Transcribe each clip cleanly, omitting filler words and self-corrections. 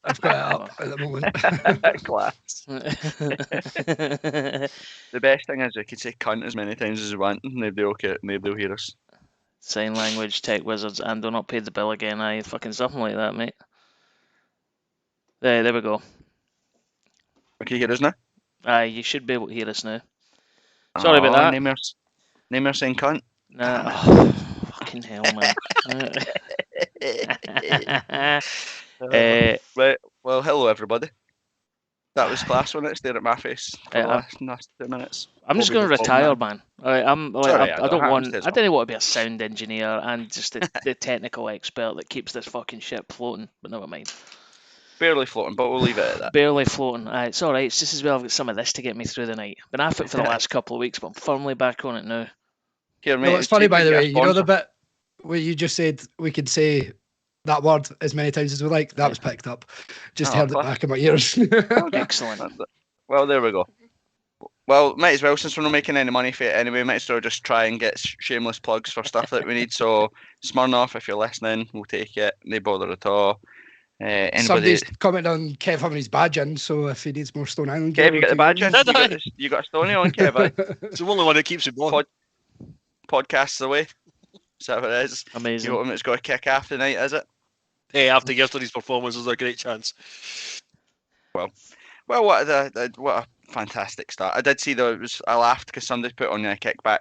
I've got it up at the moment. Class. The best thing is you can say cunt as many times as you want, and nobody will hear us. Sign language, tech wizards, and do not pay the bill again. Aye, fucking something like that, mate. There we go. Okay, hear us now? Aye, you should be able to hear us now. Sorry about that. Name her saying cunt. Nah, oh, fucking hell, man. Right, well, hello everybody. That was class when it stared at my face for the last 2 minutes. I'm just going to retire, man. Right, I don't want to be a sound engineer and just the technical expert that keeps this fucking shit floating, but never mind. Barely floating, but we'll leave it at that. Barely floating. It's alright, it's just as well I've got some of this to get me through the night. Been off it for the last couple of weeks, but I'm firmly back on it now. Here, mate, it's funny, by the way, you know the bit where you just said we could say that word as many times as we like? That was picked up. Just heard it back in my ears. Excellent. Well, there we go. Well, might as well, since we're not making any money for it anyway, might as well just try and get shameless plugs for stuff that we need. So, Smirnoff, if you're listening, we'll take it. No bother at all. Somebody's commented on Kev having his badge in, so if he needs more Stone Island... Kev, you got the badge in? You got a Stoney on, Kev? It's the only one that keeps it going. Podcasts away. Is that what it is? Amazing. You know it's got to kick off tonight, is it? Hey, after yesterday's performance, there's a great chance. Well, what a fantastic start. I did see I laughed because somebody put on a kickback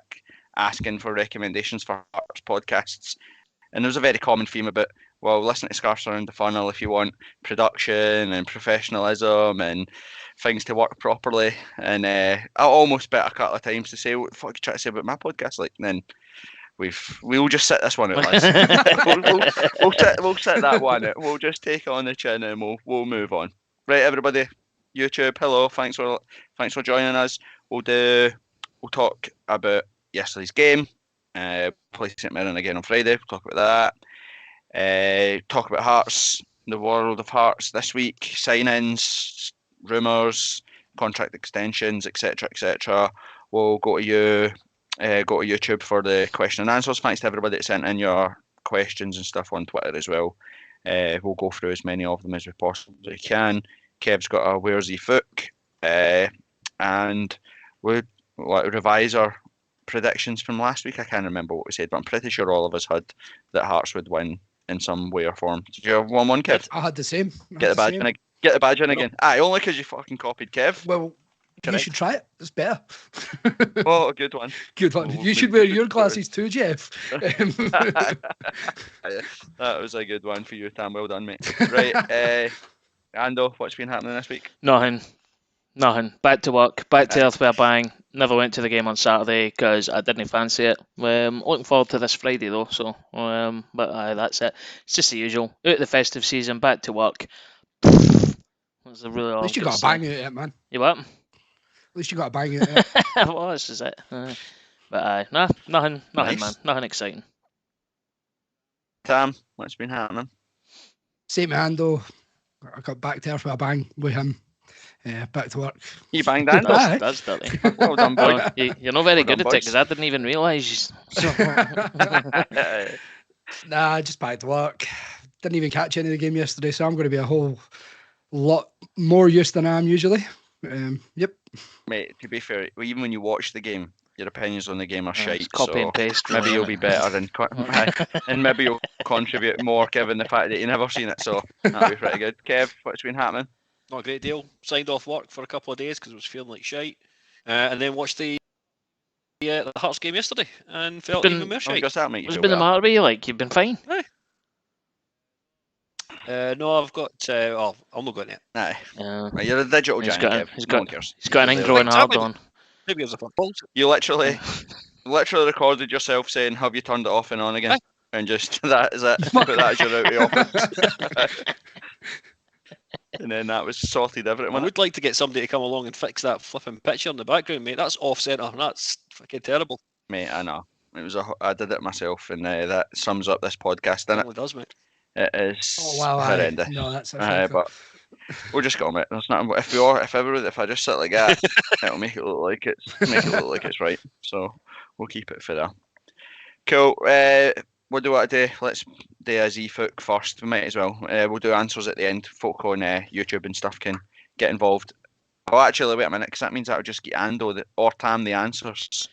asking for recommendations for Hearts podcasts, and there was a very common theme about, well, listen to Scarfs Around the Funnel if you want production and professionalism and things to work properly. And I almost bet a couple of times to say, what the fuck you try to say about my podcast? Like, and then we'll just sit this one out, lads. we'll sit that one out. We'll just take it on the chin and we'll move on. Right, everybody, YouTube, hello, thanks for joining us. We'll talk about yesterday's game. Play St Mirren again on Friday. We'll talk about that. Talk about Hearts, the world of Hearts this week, sign-ins, rumours, contract extensions, etc., etc. We'll go to YouTube for the question and answers. Thanks to everybody that sent in your questions and stuff on Twitter as well. We'll go through as many of them as we possibly can. Kev's got a Where's He Fook, and we'll revise our predictions from last week. I can't remember what we said, but I'm pretty sure all of us had that Hearts would win in some way or form. Did you have 1-1, Kev? I had the same. Get the badge in again. Aye, only because you fucking copied Kev. Well, correct. You should try it. It's better. Oh, good one. Good one. You should wear your glasses too, Jeff. That was a good one for you, Tam. Well done, mate. Right, Ando, what's been happening this week? Nothing. Back to work. Back to earth with a bang. Never went to the game on Saturday because I didn't fancy it. Looking forward to this Friday though. So, but that's it. It's just the usual. Out of the festive season. Back to work. That's a really. At least you got a bang out of it, man. You what? At least you got a bang out of it. Well, this is it. But nothing, nice. Man. Nothing exciting. Tam, what's been happening? Same man though. I got back to earth with a bang with him. Back to work. You banged Ando? That's dirty. Well done, boy. You're not very good at it because I didn't even realise. Nah, just back to work. Didn't even catch any of the game yesterday, so I'm going to be a whole lot more used than I am usually. Yep. Mate, to be fair, even when you watch the game, your opinions on the game are shite. Copy and paste. Maybe you'll be better and maybe you'll contribute more given the fact that you've never seen it. So that'll be pretty good. Kev, what's been happening? Not a great deal. Signed off work for a couple of days because I was feeling like shite, and then watched the Hearts game yesterday and felt even more shite. What's that make you What's feel been the better? matter with you? Like, you've been fine? No, I've got. I'm not going it. Aye. Right, you're a digital giant, Kev. No one cares. He's got an ingrowing hard on. Maybe it was a bullshit. You literally recorded yourself saying, "Have you turned it off and on again?" And just that is it. Put that as your out of office. And then that was sorted everything. I would like to get somebody to come along and fix that flipping picture in the background, mate. That's off centre. That's fucking terrible. Mate, I know. I did it myself, and that sums up this podcast, doesn't it? It does, mate. It is horrendous. No, that's but we'll just go, mate. There's nothing. If I just sit like that, it'll make it look like it's right. So we'll keep it for that. Cool. what do we want to do? Let's do a Z-Fook first. We might as well. We'll do answers at the end. Folk on YouTube and stuff can get involved. Oh, actually, wait a minute, because that means I'll just get Ando or Tam the answers.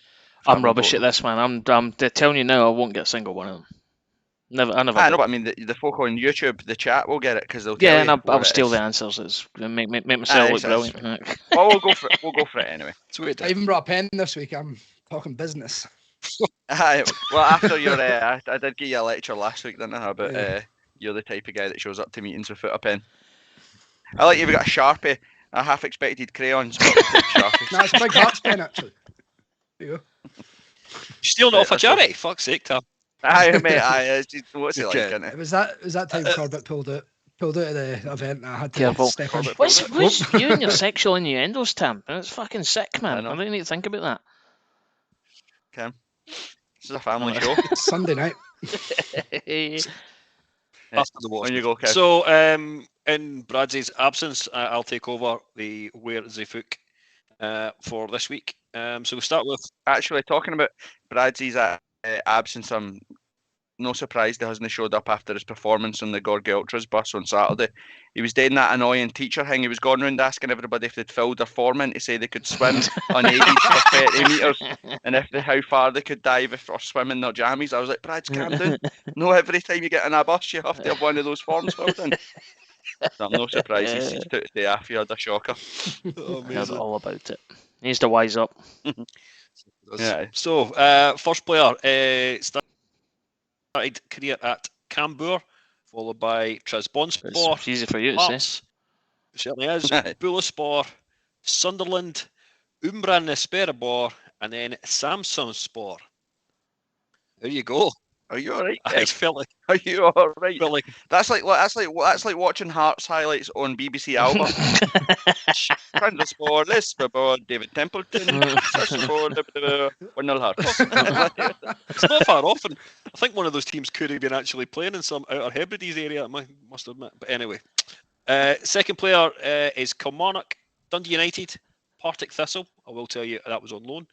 I'm rubbish at this, man. I'm telling you now, I won't get a single one of them. I never. I know, but I mean, the folk on YouTube, the chat will get it because they'll tell Yeah, you and I'll steal is. the answers. It's make myself look brilliant. Well, we'll go for it. We'll go for it anyway. Sweet. I even brought a pen this week. I'm talking business. Well, after your, I did give you a lecture last week, didn't I? About you're the type of guy that shows up to meetings without a pen. I like you've got a Sharpie. I half expected crayons, but Sharpies. No, it's a big Hearts pen actually. There you go. Stealing it off a charity. Fuck's sake, Tam. Aye, mate. What's it like? Isn't it? It was that time Corbett pulled out of the event. I had to Careful. step in. What's you and your sexual innuendos, Tam? It's fucking sick, man. I really need to think about that. Okay. This is a family show. It's Sunday night. After the water. On you go, Kev. So, in Bradsy's absence, I'll take over the Where is the Fook for this week. So we'll start with... Actually, talking about Bradsy's absence, I'm no surprised he hasn't showed up after his performance on the Gorgie Ultras bus on Saturday. He was doing that annoying teacher thing. He was going around asking everybody if they'd filled their form in to say they could swim unaided for 30 metres and how far they could dive or swim in their jammies. I was like, Brad, calm down. No, every time you get in a bus, you have to have one of those forms filled in. So I'm no surprised he's took the day off. He had a shocker. He's all about it. He needs to wise up. Yeah. So, first player started career at Cambour, followed by Trabzonspor. It's easy for you to Hearts, it certainly is. Bulaspor, Sunderland, Umranespor, and then Samsunspor. There you go. Are you alright? I felt like. Are you alright? Felt like That's like watching Hearts highlights on BBC Alba. Trabzonspor, this about David Templeton. 1-0 Hearts. it's not far off, and I think one of those teams could have been actually playing in some Outer Hebrides area. I must admit, but anyway. Second player is Kilmarnock, Dundee United, Partick Thistle. I will tell you that was on loan.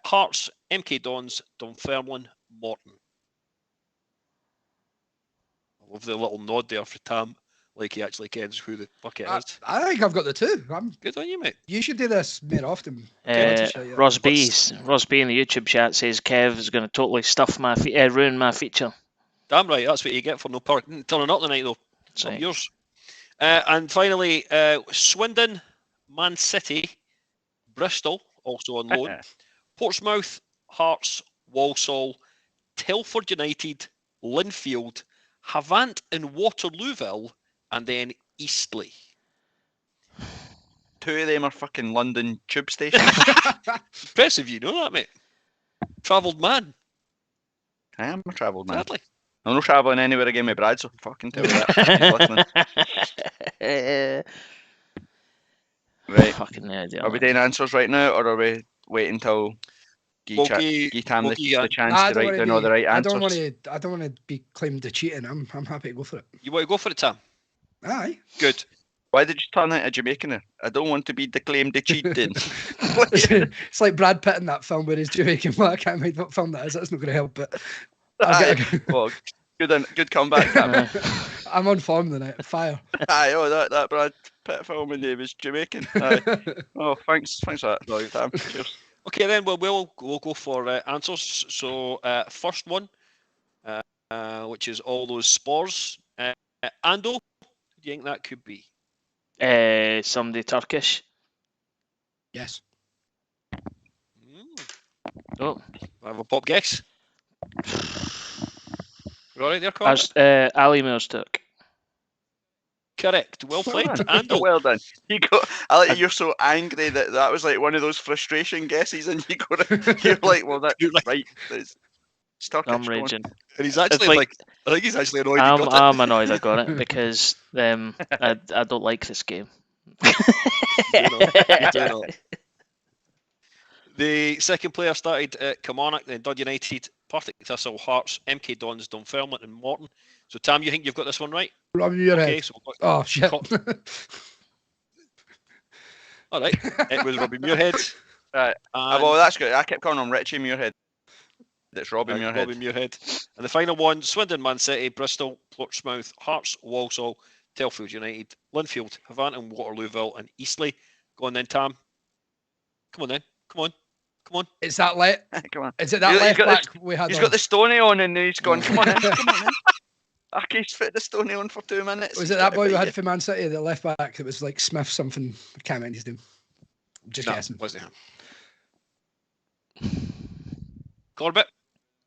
Hearts, MK Dons, Dunfermline, Morton. I love the little nod there for Tam, like he actually kens who the fuck it is. I think I've got the two. Good on you, mate. You should do this more often. Ross B in the YouTube chat says Kev is going to totally ruin my feature. Damn right, that's what you get for no turning up tonight, though. It's Right. yours. And finally, Swindon, Man City, Bristol, also on loan, Portsmouth, Hearts, Walsall, Telford United, Linfield, Havant and Waterlooville, and then Eastleigh. Two of them are fucking London tube stations. Impressive, you know that, mate. Travelled man. I am a travelled man. Sadly. I'm not travelling anywhere again with Brad, so fucking tell me that. Right. Fucking idea. Are we doing answers right now, or are we waiting till give Tam the chance to write down all the right answers? I don't want to be claimed to cheating. I'm happy to go for it. You want to go for it, Tam? Aye. Good. Why did you turn into Jamaican there? I don't want to be declaimed to cheating. It's like Brad Pitt in that film where he's Jamaican. Well, I can't remember what film that is. That's not going to help. But well, good comeback, Tam. I'm on form tonight. Fire. Aye, that Brad Pitt film when he was Jamaican. Aye. Oh, thanks for that, right, Tam. Cheers. Okay, then we'll go for answers. So first one, which is all those spores. Ando, who do you think that could be? Somebody Turkish. Yes. Oh, I have a pop guess. Right there, Carl. Ali Milstuk. Correct. Well played, Ando. Well done. You're so angry that was like one of those frustration guesses, and you're like, well, that's right. It's Turkish. I'm raging. And he's actually I think he's actually annoyed. I'm annoyed I got it because I don't like this game. The second player started at Kilmarnock, then Dundee United, Partick Thistle, Hearts, MK Dons, Dunfermline, and Morton. So, Tam, you think you've got this one right? Rub your Okay, head. so Oh, shit. All right. It was Robbie Muirhead. Right. Well, that's good. I kept calling him Richie Muirhead. That's Robbie Muirhead. Robbie Muirhead. And the final one, Swindon, Man City, Bristol, Portsmouth, Hearts, Walsall, Telfield United, Linfield, Havanton, Waterlooville and Eastleigh. Go on then, Tam. Come on then. Come on. It's that left. Come on. Is it that left back we had? He's got the Stoney on and he's gone, come on in. Aki's fit the Stoney on for 2 minutes. Was it that boy we had for Man City, the left back? It was like Smith something. I can't remember his name. Just guessing. Wasn't him. Corbett.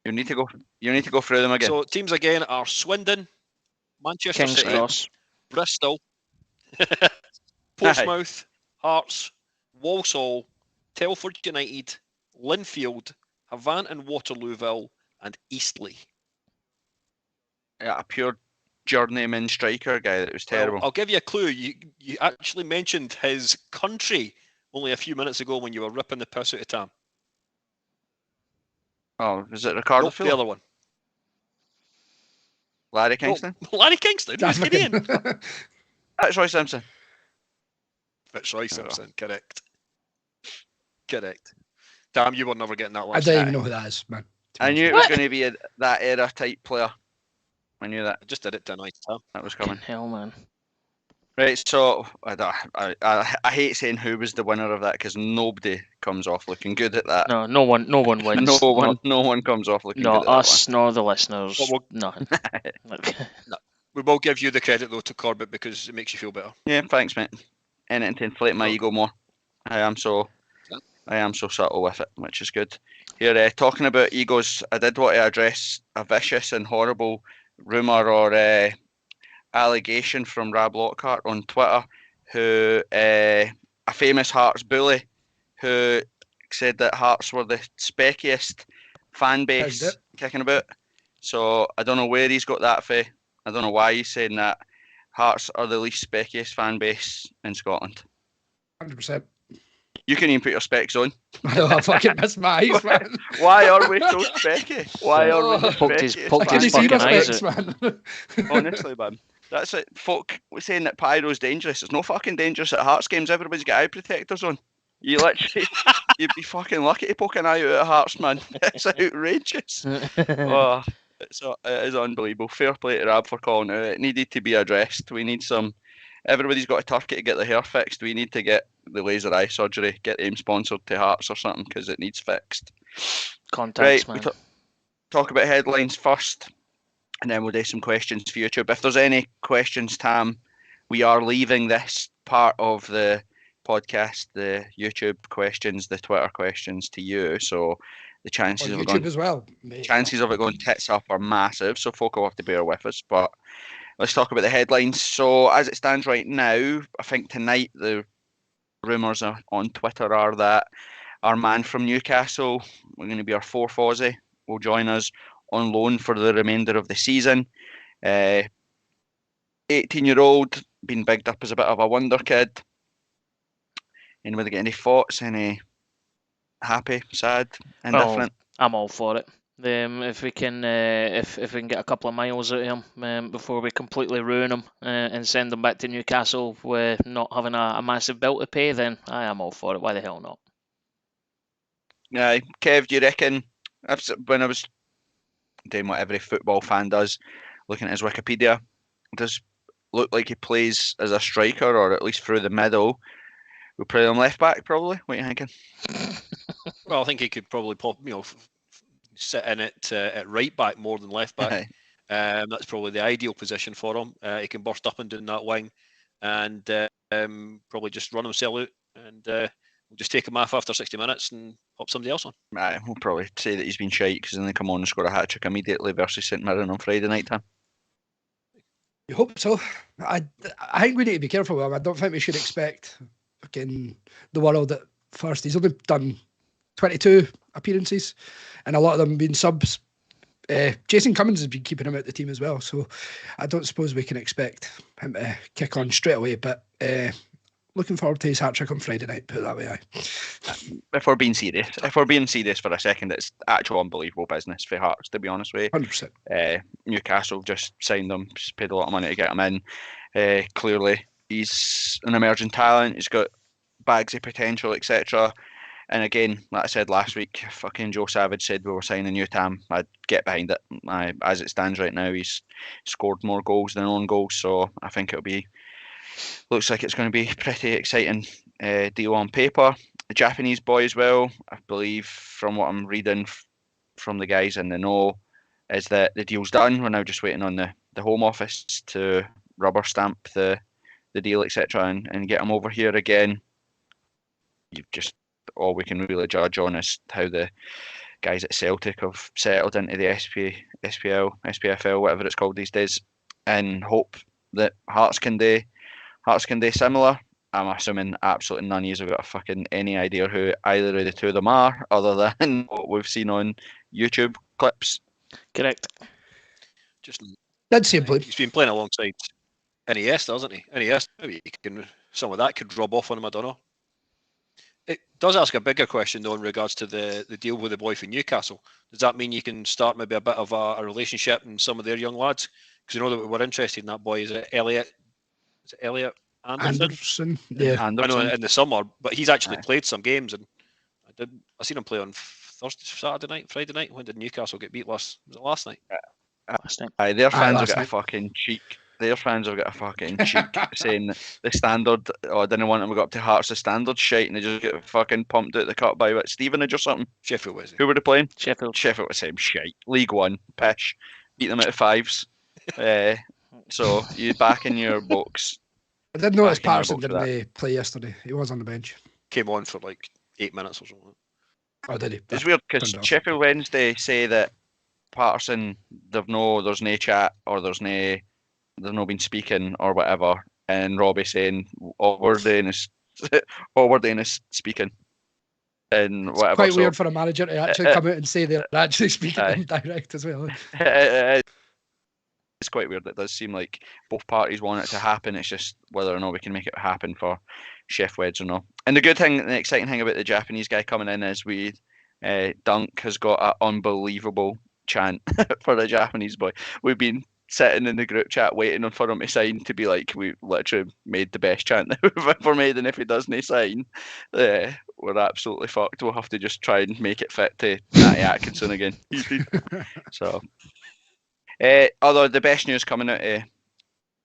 You need to go through them again. So teams again are Swindon, Manchester King's City, Cross. Bristol, Portsmouth, Hearts, Walsall, Telford United, Linfield, Havanton, Waterlooville, and Eastleigh. Yeah, a pure journeyman striker guy that was terrible. Well, I'll give you a clue. You actually mentioned his country only a few minutes ago when you were ripping the piss out of Tam. Oh, is it Ricardo? Nope, the other one. Larry Kingston? Oh, Larry Kingston? Who's Canadian? That's Roy Simpson. Fitzroy Simpson, correct. Damn, you were never getting that one. I don't even know who that is, man. I knew it was going to be that era type player. I knew that. I just did it tonight, Tam. That was coming. Hell, man. Right, so I hate saying who was the winner of that because nobody comes off looking good at that. No one wins. No one comes off looking good at us that nor the listeners. Nothing. We will give you the credit though to Corbett because it makes you feel better. Yeah, thanks, mate. Anything to inflate my ego more. I am so subtle with it, which is good. Here, talking about egos, I did want to address a vicious and horrible rumour or allegation from Rab Lockhart on Twitter, who a famous Hearts bully, who said that Hearts were the speckiest fan base kicking about. So I don't know where he's got that for. I don't know why he's saying that. Hearts are the least speckiest fan base in Scotland. 100%. You can even put your specs on. I know, I fucking missed my eyes, man. Why are we so specky? Why are we so specky? Can you see my specs, man? Honestly, man. That's it. Folk saying that pyro's dangerous. It's no fucking dangerous at Hearts games. Everybody's got eye protectors on. You literally, you'd be fucking lucky to poke an eye out at Hearts, man. It's outrageous. Oh, it is unbelievable. Fair play to Rab for calling it out. It needed to be addressed. We need some. Everybody's got a turkey to get their hair fixed. We need to get the laser eye surgery. Get them sponsored to Hearts or something because it needs fixed. Contacts, right, man. We talk about headlines first. And then we'll do some questions for YouTube. If there's any questions, Tam, we are leaving this part of the podcast, the YouTube questions, the Twitter questions to you. So the chances of it going tits up are massive. So folk will have to bear with us. But let's talk about the headlines. So as it stands right now, I think tonight the rumours on Twitter are that our man from Newcastle, we're going to be our fourth Aussie, will join us on loan for the remainder of the season. 18-year-old, been bigged up as a bit of a wonder kid. Anybody get any thoughts? Any happy, sad, indifferent? I'm all for it. If we can get a couple of miles out of him before we completely ruin him and send him back to Newcastle with not having a massive bill to pay, then I am all for it. Why the hell not? Yeah, Kev, do you reckon? When I was doing what every football fan does, looking at his Wikipedia, does look like he plays as a striker or at least through the middle. We'll play him left back probably. What are you thinking? Well, I think he could probably sit in it at right back more than left back. That's probably the ideal position for him. He can burst up and down that wing and probably just run himself out and we'll just take him off after 60 minutes and pop somebody else on. Right, we'll probably say that he's been shite because then they come on and score a hat-trick immediately versus St Mirren on Friday night time. You hope so. I think we need to be careful with him. I don't think we should expect fucking the world at first. He's only done 22 appearances and a lot of them being subs. Jason Cummins has been keeping him out the team as well, so I don't suppose we can expect him to kick on straight away, but looking forward to his hat-trick on Friday night, put it that way. If we're being serious for a second, it's actual unbelievable business for Hearts, to be honest with you. 100%. Newcastle just signed him, just paid a lot of money to get him in. Clearly, he's an emerging talent. He's got bags of potential, etc. And again, like I said last week, fucking Joe Savage said we were signing Newtam. I'd get behind it. As it stands right now, he's scored more goals than own goals, so I think looks like it's going to be pretty exciting deal on paper. The Japanese boy as well, I believe, from what I'm reading from the guys in the know, is that the deal's done. We're now just waiting on the Home Office to rubber stamp the deal, etc., and get him over here again. You've just all we can really judge on is how the guys at Celtic have settled into the SPL, SPFL, whatever it's called these days, and hope that Hearts can do similar. I'm assuming absolutely none of you have got fucking any idea who either of the two of them are, other than what we've seen on YouTube clips. Correct. Just That's simply. he's been playing alongside Iniesta, hasn't he? Iniesta, maybe some of that could rub off on him. I don't know. It does ask a bigger question though in regards to the deal with the boy from Newcastle. Does that mean you can start maybe a bit of a relationship in some of their young lads? Because you know that we were interested in that boy. Is it Elliot Anderson? Yeah. I know in the summer, but he's actually played some games, and I seen him play on Friday night. When did Newcastle get beat last? Was it last night? Last night. Their fans have got night. a fucking cheek. Their fans have got a fucking cheek saying that the standard. I didn't want them to go up to Hearts. The standard shite, and they just get fucking pumped out the cup by what, Stevenage or something. Sheffield was it? Who were they playing? Sheffield. Sheffield was the same shite. League One, pish. Beat them out of fives. So you back in your books. I did notice Back in your Patterson books for didn't play yesterday. He was on the bench. Came on for like 8 minutes or something. Oh, did he? It's weird because Turned off. Sheffield Wednesday say that Patterson, there's no chat or there's no been speaking or whatever, and Robbie saying all we're doing is speaking and whatever. Quite so, weird for a manager to actually come out and say they're actually speaking in direct as well. It's quite weird. It does seem like both parties want it to happen. It's just whether or not we can make it happen for Chef Weds or not. And the exciting thing about the Japanese guy coming in is Dunk has got an unbelievable chant for the Japanese boy. We've been sitting in the group chat waiting for him to sign to be like, we literally made the best chant that we've ever made, and if he doesn't sign, we're absolutely fucked. We'll have to just try and make it fit to Natty Atkinson again. So, although the best news coming out of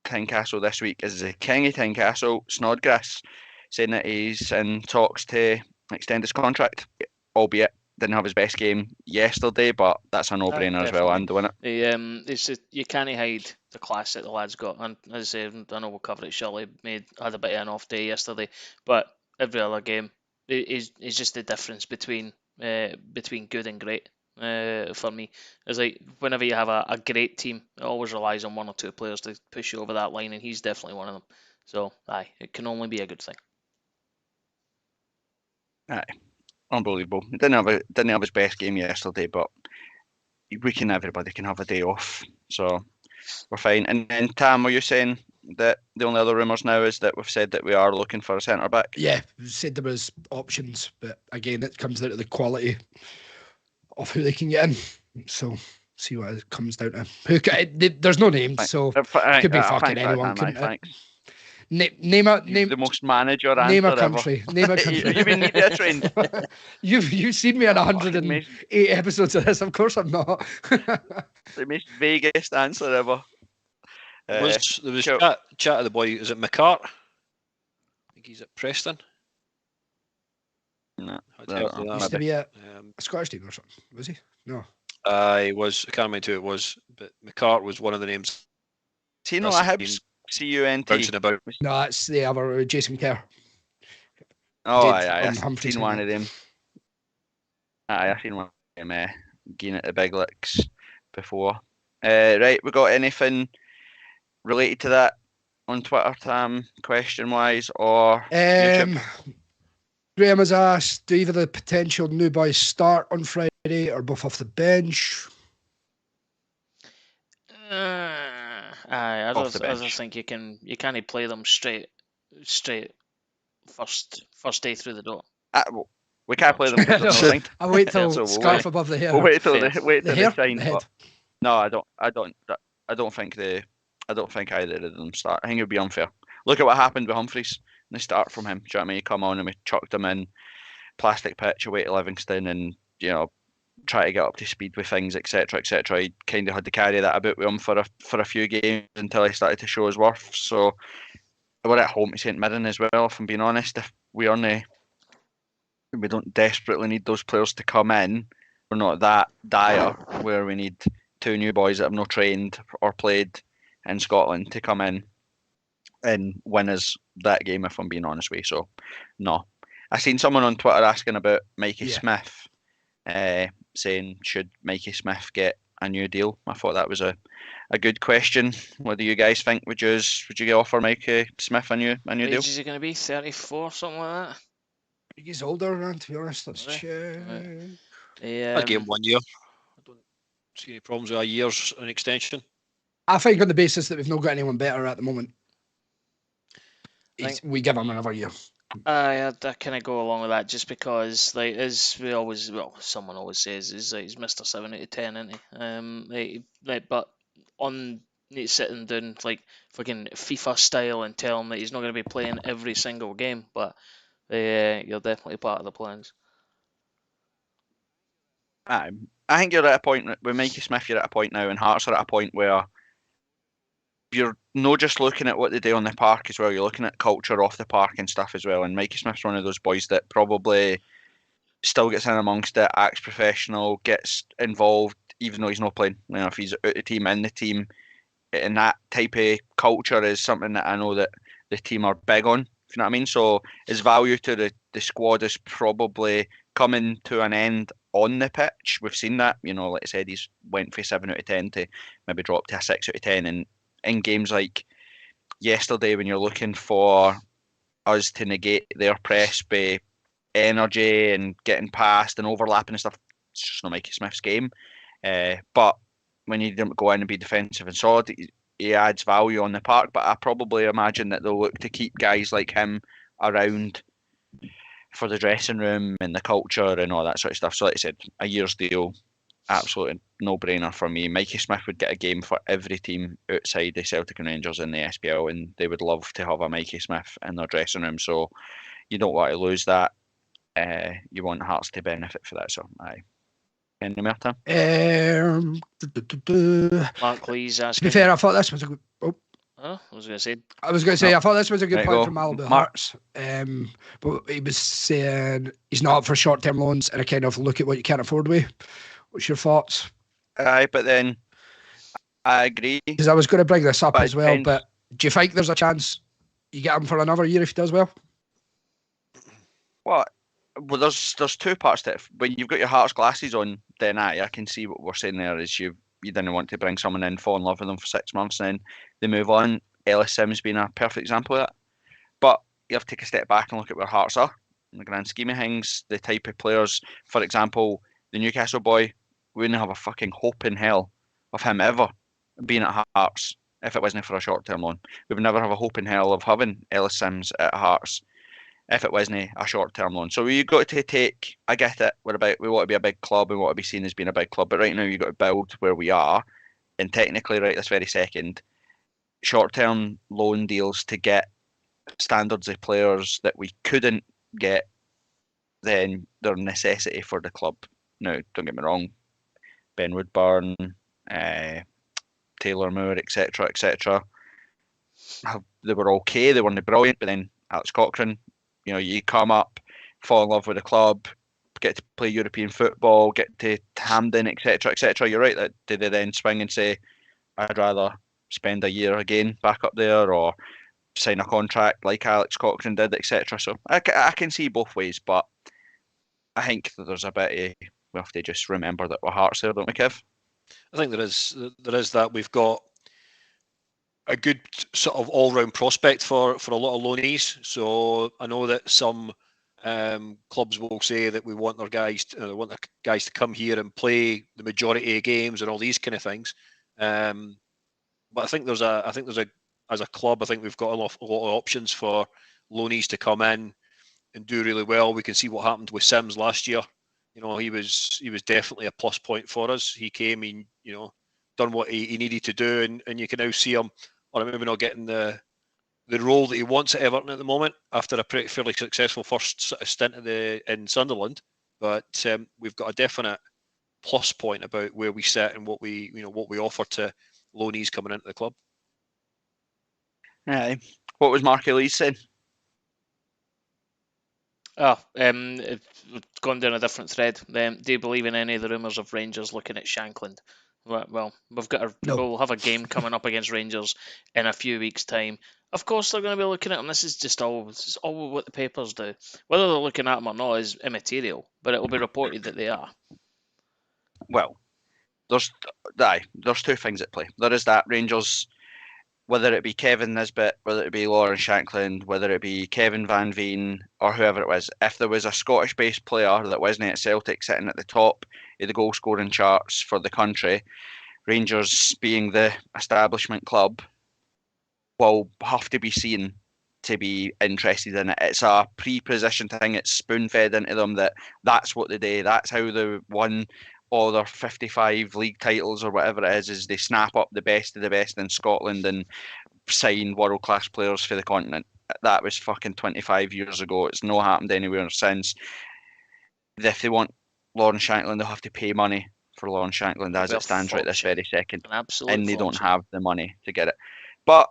Tynecastle this week is the King of Tynecastle, Snodgrass, saying that he's in talks to extend his contract, albeit didn't have his best game yesterday, but that's a no-brainer as well, and doing it. It's just, you can't hide the class that the lad's got, and as I say, I know we'll cover it shortly. Had a bit of an off day yesterday, but every other game is just the difference between good and great. For me, it's like whenever you have a great team, it always relies on one or two players to push you over that line, and he's definitely one of them. So, it can only be a good thing. Unbelievable. He didn't have his best game yesterday, but everybody can have a day off, so we're fine. And then Tam, were you saying that the only other rumours now is that we've said that we are looking for a centre back? Yeah, we said there was options, but again, it comes down to the quality of who they can get in. So see what it comes down to. There's no names, so it could be fucking anyone. Name the most manager answer name a ever. country. Name a country. You've been media trained. You've seen me in 108 episodes of this. Of course I'm not. The most vaguest answer ever. There was chat of the boy. Is it McCart? I think he's at Preston. No, He used to be a Scottish team or something. Was he? No. He was. I can't remember who it was, but McCart was one of the names. See, no, I have CUNT. About. No, that's the other Jason Kerr. Oh, I've seen one of them. I've seen one of them getting at the big licks before. Right, we got anything related to that on Twitter, Tam, question-wise, or YouTube? Graham has asked, do either the potential new boys start on Friday or both off the bench? I just think you can't play them straight first day through the door. We can't play them because there's no link. I'll wait till scarf above the hair. We'll wait till they sign. The no, I don't think either of them start. I think it would be unfair. Look at what happened with Humphreys. They start from him. Do you know what I mean? He come on and we chucked him in plastic pitch away to Livingston and, try to get up to speed with things, etc., etc. He kind of had to carry that about with him for a few games until he started to show his worth. So we're at home to St Mirren as well, if I'm being honest. If we don't desperately need those players to come in, we're not that dire where we need two new boys that have not trained or played in Scotland to come in and win us that game, if I'm being honest with you. So, no. I seen someone on Twitter asking about Mikey Smith, saying, should Mikey Smith get a new deal? I thought that was a good question. What do you guys think? Would you offer Mikey Smith a new deal? Is he going to be 34, something like that? He's older, man, to be honest. Let's check. I'd give him 1 year. I don't see any problems with a year's an extension. I think on the basis that we've not got anyone better at the moment, we give him another year. I kind of go along with that just because, like, as someone always says, he's Mr. 7 out of 10, isn't he? But on sitting down like fucking FIFA style and tell him that he's not going to be playing every single game, but you're definitely part of the plans. I think you're at a point with Mikey Smith. You're at a point now, and Hearts are at a point where you're not just looking at what they do on the park as well. You're looking at culture off the park and stuff as well. And Mikey Smith's one of those boys that probably still gets in amongst it, acts professional, gets involved, even though he's not playing. If he's out the team, in the team, and that type of culture is something that I know that the team are big on. If you know what I mean. So his value to the squad is probably coming to an end on the pitch. We've seen that. Like I said, he's went from 7 out of 10 to maybe drop to a 6 out of 10, and in games like yesterday, when you're looking for us to negate their press by energy and getting past and overlapping and stuff, it's just not Mikey Smith's game. But when you need him to go in and be defensive and solid, he adds value on the park. But I probably imagine that they'll look to keep guys like him around for the dressing room and the culture and all that sort of stuff. So like I said, a year's deal, absolutely no-brainer for me. Mikey Smith would get a game for every team outside the Celtic and Rangers in the SPL, and they would love to have a Mikey Smith in their dressing room. So you don't want to lose that. You want Hearts to benefit for that. So aye. Any more, Tim? Mark Lee's asking. To be fair, I thought this was a good. I was going to say. I thought this was a good There you point go. from Malibu Mark. Hearts. But he was saying he's not up for short-term loans and a kind of look at what you can't afford with. What's your thoughts? Aye, but then I agree. Because I was going to bring this up But as well, depends. but do you think there's a chance you get him for another year if he does well? Well, there's two parts to it. When you've got your Hearts glasses on, then I can see what we're saying there is you didn't want to bring someone in, fall in love with them for 6 months, and then they move on. Ellis Sims being a perfect example of that. But you have to take a step back and look at where Hearts are in the grand scheme of things. The type of players, for example, the Newcastle boy, we wouldn't have a fucking hope in hell of him ever being at Hearts if it wasn't for a short-term loan. We would never have a hope in hell of having Ellis Sims at Hearts if it wasn't a short-term loan. So you've got to take, I get it, we want to be a big club and want to be seen as being a big club, but right now you've got to build where we are, and technically right this very second, short-term loan deals to get standards of players that we couldn't get, then they're a necessity for the club. Now, don't get me wrong, Ben Woodburn, Taylor Moore, etc., etc. They were okay, they weren't brilliant, but then Alex Cochrane, you come up, fall in love with the club, get to play European football, get to Hampden, etc., etc. You're right, that did they then swing and say, I'd rather spend a year again back up there, or sign a contract like Alex Cochrane did, etc. So I can see both ways, but I think that there's a bit of, we have to just remember that we're Hearts there, don't we, Kev? I think there is that we've got a good sort of all-round prospect for a lot of loanees. So I know that some clubs will say that we want their guys to come here and play the majority of games and all these kind of things. But I think there's a as a club, I think we've got a lot of options for loanees to come in and do really well. We can see what happened with Sims last year. He was definitely a plus point for us. He came, done what he needed to do, and you can now see him. Or maybe not getting the the role that he wants at Everton at the moment after a pretty fairly successful first sort of stint in Sunderland. But we've got a definite plus point about where we sit and what we offer to loanees coming into the club. Aye. What was Mark Elise saying? It's gone down a different thread. Do you believe in any of the rumours of Rangers looking at Shankland? Well, we'll have a game coming up against Rangers in a few weeks' time. Of course, they're going to be looking at him. This is all what the papers do. Whether they're looking at him or not is immaterial, but it will be reported that they are. Well, there's two things at play. There is that Rangers, whether it be Kevin Nisbet, whether it be Lauren Shankland, whether it be Kevin Van Veen, or whoever it was, if there was a Scottish-based player that wasn't at Celtic sitting at the top of the goal-scoring charts for the country, Rangers being the establishment club, will have to be seen to be interested in it. It's a pre-positioned thing. It's spoon-fed into them that that's what they do. That's how they won all their 55 league titles or whatever it is they snap up the best of the best in Scotland and sign world-class players for the continent. That was fucking 25 years ago. It's not happened anywhere since. If they want Lauren Shankland, they'll have to pay money for Lauren Shankland as it stands right this very second. And they don't have the money to get it. But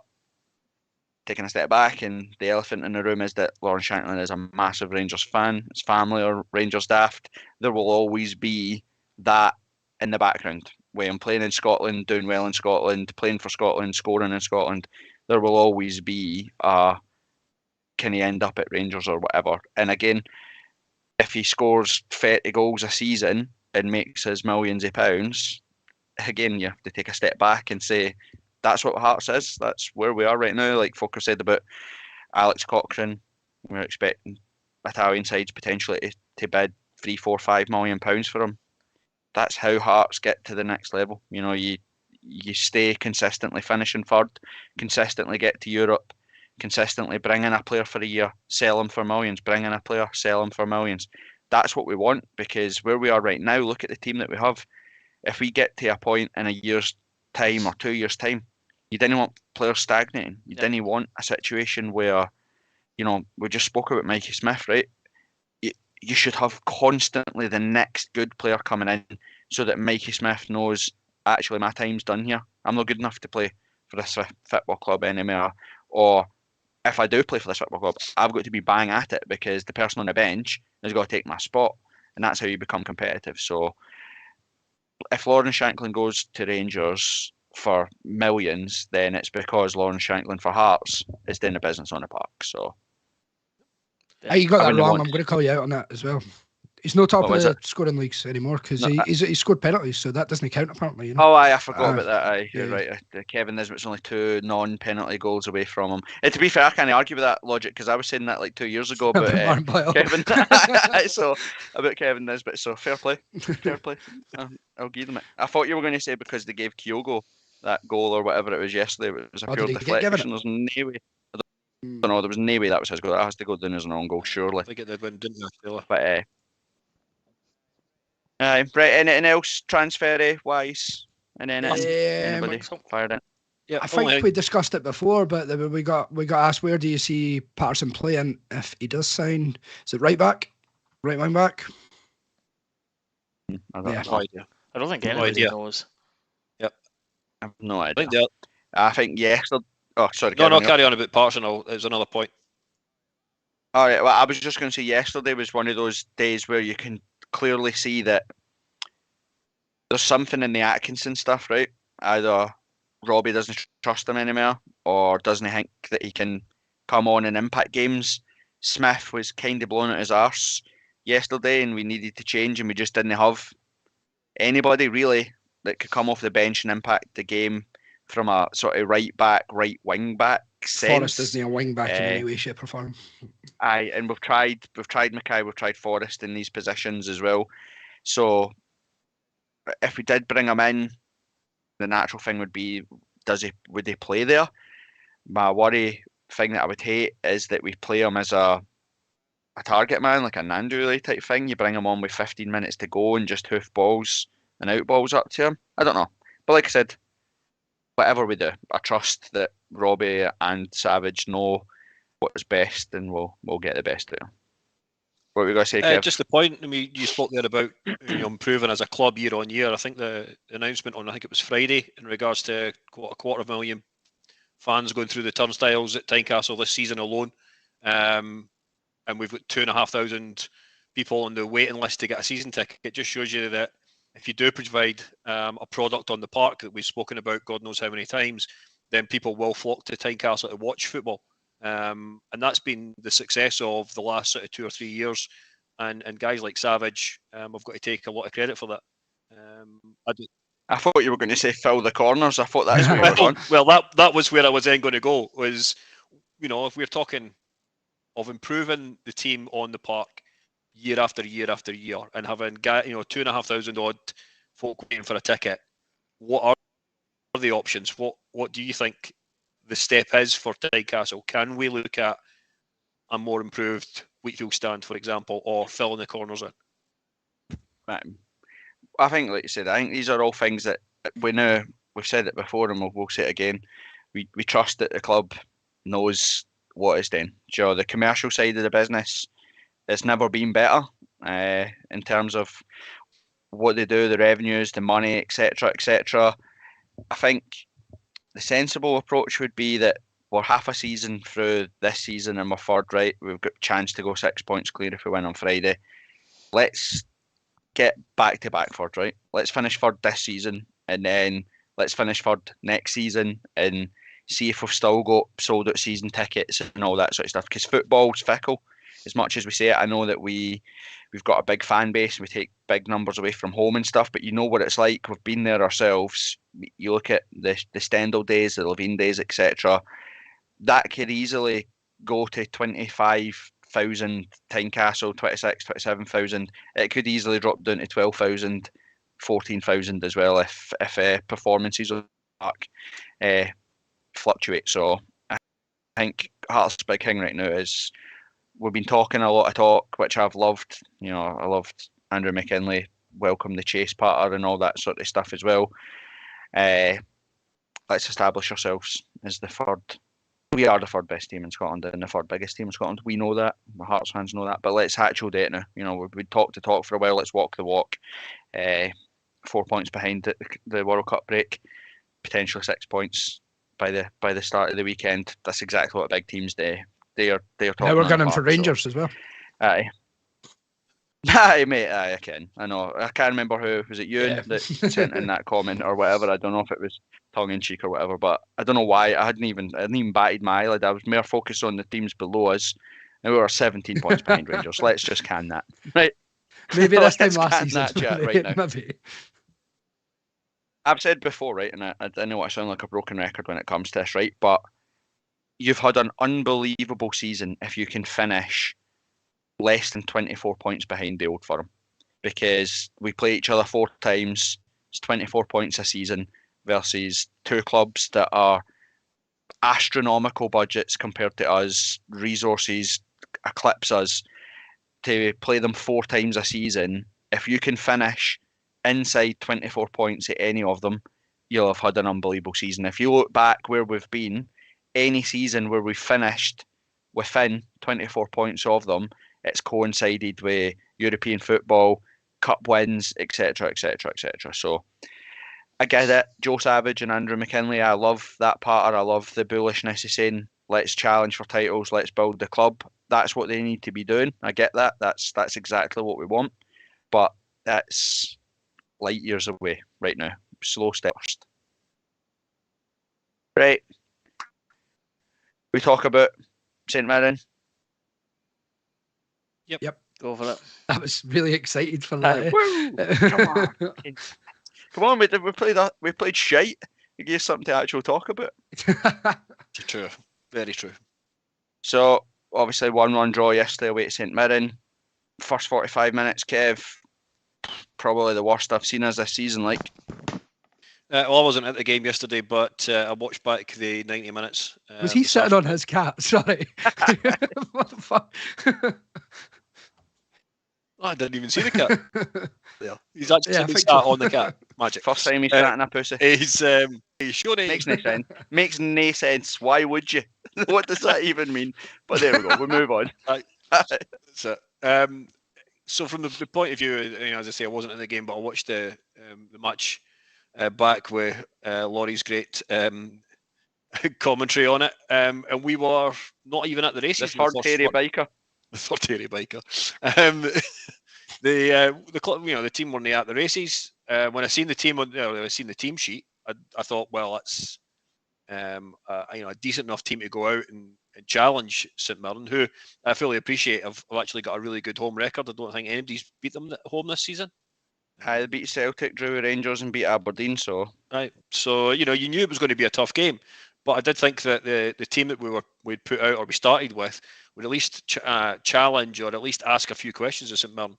taking a step back, and the elephant in the room is that Lauren Shankland is a massive Rangers fan. His family are Rangers daft. There will always be that in the background. When playing in Scotland, doing well in Scotland, playing for Scotland, scoring in Scotland, there will always be can he end up at Rangers or whatever. And again, if he scores 30 goals a season and makes his millions of pounds, again, you have to take a step back and say, that's what Hearts is. That's where we are right now. Like Fokker said about Alex Cochrane, we're expecting Italian sides potentially to bid £3, £4, £5 million for him. That's how Hearts get to the next level. You know, you stay consistently finishing third, consistently get to Europe, consistently bring in a player for a year, sell him for millions, bring in a player, sell him for millions. That's what we want, because where we are right now, look at the team that we have. If we get to a point in a year's time or 2 years' time, you didn't want players stagnating. You didn't want a situation where, you know, we just spoke about Mikey Smith, right? You should have constantly the next good player coming in so that Mikey Smith knows, actually, my time's done here. I'm not good enough to play for this football club anymore. Or if I do play for this football club, I've got to be bang at it because the person on the bench has got to take my spot. And that's how you become competitive. So if Lauren Shankland goes to Rangers for millions, then it's because Lauren Shankland for Hearts is doing the business on the park. So you got that wrong. I'm going to call you out on that as well. He's no top of the scoring leagues anymore because he scored penalties, so that doesn't count apparently. You know? Oh, I forgot about that. You're right. Kevin Nisbet's only 2 non-penalty goals away from him. And to be fair, I can't argue with that logic because I was saying that like 2 years ago about Kevin. So about Kevin Nisbet. So fair play. I'll give them it. I thought you were going to say because they gave Kyogo that goal or whatever it was yesterday. It was a pure deflection. There's no way. No, there was no way that was his goal. That has to go down as an own goal, surely. I think it did win, didn't it? But right, anything else transfer wise? And then anybody fired it? Yeah, I think we discussed it before, but we got asked, where do you see Patterson playing if he does sign? Is it right wing back? I don't know. I don't think anybody knows. Yep, I have no idea. I think yes. Oh, sorry. No, carry on about Patterson. There's another point. All right. Well, I was just going to say yesterday was one of those days where you can clearly see that there's something in the Atkinson stuff, right? Either Robbie doesn't trust him anymore, or doesn't think that he can come on and impact games. Smith was kind of blown at his arse yesterday, and we needed to change, and we just didn't have anybody really that could come off the bench and impact the game from a sort of right back, right wing back sense. Forrest isn't a wing back in any way, shape or form. And we've tried Mackay, we've tried Forrest in these positions as well. So if we did bring him in, the natural thing would be, would he play there? My worry thing that I would hate is that we play him as a target man, like a Nanduli type thing. You bring him on with 15 minutes to go and just hoof balls and out balls up to him. I don't know. But like I said, whatever we do, I trust that Robbie and Savage know what is best, and we'll get the best out of them. What were we going to say, Kev? Just the point. I mean, you spoke there about improving as a club year on year. I think the announcement on, I think it was Friday, in regards to a 250,000 fans going through the turnstiles at Tynecastle this season alone, and we've got 2,500 people on the waiting list to get a season ticket. It just shows you that if you do provide a product on the park that we've spoken about God knows how many times, then people will flock to Tynecastle to watch football. And that's been the success of the last sort of 2 or 3 years. And guys like Savage, I've got to take a lot of credit for that. I thought you were going to say fill the corners. I thought that's where you were going. Well, that was where I was then going to go. Was, if we're talking of improving the team on the park year after year after year, and having 2,500 odd folk waiting for a ticket, what are the options? What do you think the step is for Tynecastle? Can we look at a more improved Wheatfield stand, for example, or filling the corners in? I think, like you said, I think these are all things that we know. We've said it before, and we'll say it again. We trust that the club knows what it's doing. The commercial side of the business, it's never been better in terms of what they do, the revenues, the money, etc., etc. I think the sensible approach would be that we're half a season through this season and we're third, right? We've got a chance to go 6 points clear if we win on Friday. Let's get back-to-back third, right? Let's finish third this season, and then let's finish third next season and see if we've still got sold out season tickets and all that sort of stuff. Because football's fickle. As much as we say it, I know that we've got a big fan base and we take big numbers away from home and stuff, but you know what it's like. We've been there ourselves. You look at the Stendhal days, the Levine days, etc. That could easily go to 25,000 Tynecastle, 26, 27,000. It could easily drop down to 12,000, 14,000 as well if performances on the park fluctuate. So I think Hearts' big thing right now is we've been talking a lot of talk, which I've loved. I loved Andrew McKinley welcome the chase patter and all that sort of stuff as well. Let's establish ourselves as the third. We are the third best team in Scotland and the third biggest team in Scotland. We know that. The Hearts fans know that. But let's actually do it now. We talked the talk for a while. Let's walk the walk. 4 points behind the World Cup break. Potentially 6 points by the start of the weekend. That's exactly what big teams do. They're talking. Now we're gunning for Rangers as well. Aye, mate. I can. I know. I can't remember who was it. You that sent in that comment or whatever. I don't know if it was tongue in cheek or whatever, but I don't know why. I hadn't even batted my eyelid. I was more focused on the teams below us, and we were 17 points behind Rangers. Let's just can that, right? Maybe this time last season. That chat right now. Maybe. I've said before, right, and I know I sound like a broken record when it comes to this, right? But you've had an unbelievable season if you can finish less than 24 points behind the Old Firm, because we play each other 4 times. It's 24 points a season versus 2 clubs that are astronomical budgets compared to us. Resources eclipse us. To play them 4 times a season, if you can finish inside 24 points at any of them, you'll have had an unbelievable season. If you look back where we've been, any season where we've finished within 24 points of them, it's coincided with European football, cup wins, etc., etc., etc. So I get it. Joe Savage and Andrew McKinley, I love that part. I love the bullishness of saying, let's challenge for titles, let's build the club. That's what they need to be doing. I get that. That's exactly what we want. But that's light years away right now. Slow steps. Right. We talk about St Mirren. Yep. Go for it. I was really excited for that. Come on, we played shite. We gave something to actually talk about. True. Very true. So, obviously, 1-1 draw yesterday away at St Mirren. First 45 minutes, Kev, probably the worst I've seen us this season. Well, I wasn't at the game yesterday, but I watched back the 90 minutes. Was he sitting on his cat? Sorry. What the fuck? Oh, I didn't even see the cat. There, he's actually Yeah, I sat think so. on the cat. Magic. First time he's sat in a pussy. He's showing Makes no sense. Makes no sense. Why would you? What does that even mean? But there we go. We'll move on. That's it. So from the point of view, as I say, I wasn't in the game, but I watched the match back with Laurie's great commentary on it, and we were not even at the races. The third area biker. The third area biker. The team weren't at the races. When I seen the team I seen the team sheet, I thought, well, that's a decent enough team to go out and challenge St Mirren, who I fully appreciate have actually got a really good home record. I don't think anybody's beat them at home this season. They beat Celtic, drew Rangers, and beat Aberdeen. So you knew it was going to be a tough game, but I did think that the team that we'd put out or we started with would at least challenge or at least ask a few questions of St Mirren.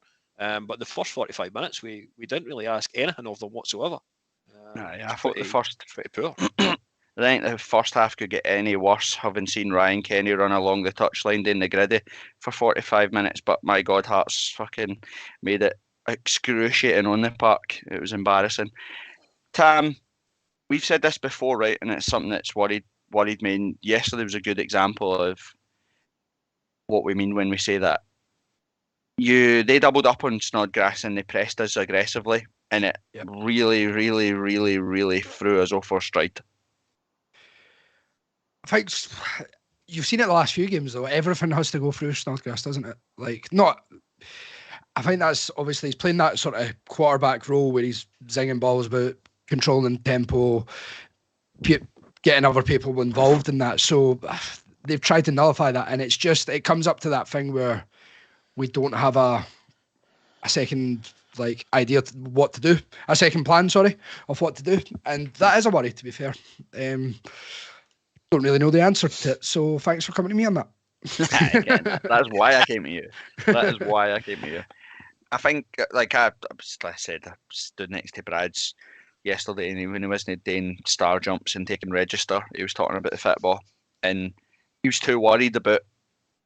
But the first 45 minutes, we didn't really ask anything of them whatsoever. I thought the first pretty poor. I think the first half could get any worse, having seen Ryan Kenny run along the touchline down the griddy for 45 minutes. But my God, Hearts fucking made it excruciating on the park. It was embarrassing. Tam, we've said this before, right? And it's something that's worried me. And yesterday was a good example of what we mean when we say that. They doubled up on Snodgrass and they pressed us aggressively, and it really, really, really, really threw us off our stride. I think you've seen it the last few games though. Everything has to go through Snodgrass, doesn't it? I think that's obviously he's playing that sort of quarterback role where he's zinging balls about, controlling tempo, getting other people involved in that. So they've tried to nullify that, and it comes up to that thing where we don't have a second idea what to do, a second plan, of what to do, and that is a worry, to be fair. Don't really know the answer to it, so thanks for coming to me on that. That's why I came to you. I think, I said, I stood next to Brad's yesterday, and when he wasn't doing star jumps and taking register, he was talking about the football, and he was too worried about.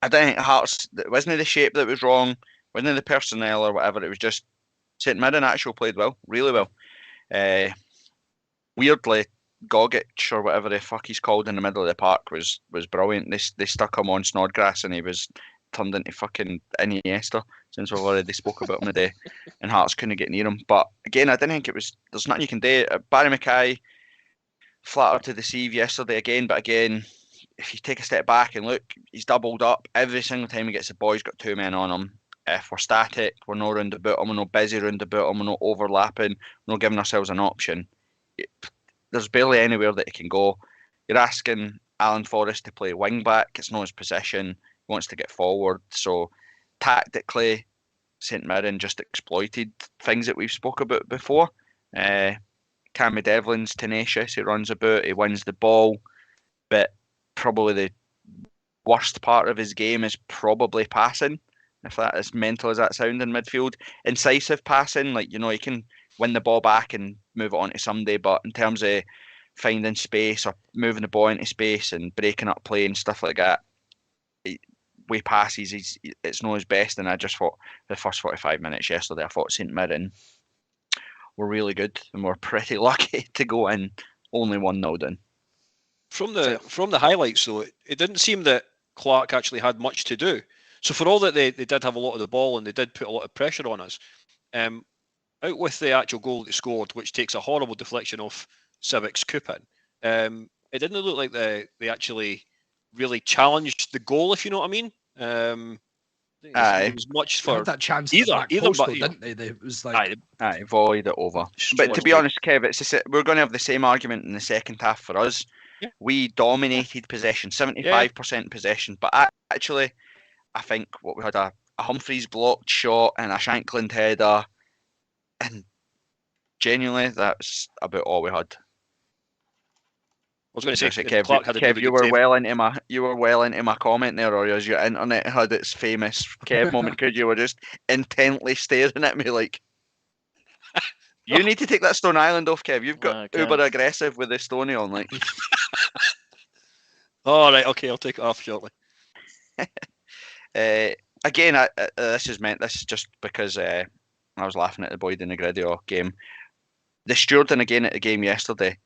I don't think Hearts. It wasn't the shape that was wrong, wasn't the personnel or whatever. It was just St Mirren actually played well, really well. Weirdly, Gogic or whatever the fuck he's called in the middle of the park was brilliant. They stuck him on Snodgrass and he was turned into fucking Iniesta, since we've already spoke about him today, and Hearts couldn't get near him. But again, I didn't think there's nothing you can do. Barry Mackay flattered to deceive yesterday again, but again, if you take a step back and look, he's doubled up every single time he gets the ball. He's got two men on him. If we're static, we're not round about him, we're not busy round about him, we're not overlapping, we're not giving ourselves an option. There's barely anywhere that he can go. You're asking Alan Forrest to play wing back. It's not his position. He wants to get forward. So tactically, St Mirren just exploited things that we've spoke about before. Cammy Devlin's tenacious. He runs about. He wins the ball. But probably the worst part of his game is probably passing. If that is mental as that sound in midfield. Incisive passing, he can win the ball back and move it on to somebody, but in terms of finding space or moving the ball into space and breaking up play and stuff like that, way passes, it's not his best. And I just thought the first 45 minutes yesterday, I thought St Mirren were really good and we're pretty lucky to go in only 1-0 down. From the highlights though, it didn't seem that Clark actually had much to do. So for all that they did have a lot of the ball and they did put a lot of pressure on us, out with the actual goal they scored, which takes a horrible deflection off Civic's Coupon, it didn't look like they actually really challenged the goal, if you know what I mean. It was much for that chance either, post, but though, didn't they? It was volleyed it over. But to be honest, Kev, we're going to have the same argument in the second half for us. Yeah. We dominated possession, 75% possession, but actually, I think we had a Humphreys blocked shot and a Shankland header, and genuinely, that's about all we had. I was going to say, Kev, you were well into my comment there, or as your internet had its famous Kev moment, because you were just intently staring at me like, you need to take that Stone Island off, Kev. You've got uber aggressive with the Stony on, like. All right, okay, I'll take it off shortly. this is just because I was laughing at the Boyd and the Gridio game. The stewarding again at the game yesterday,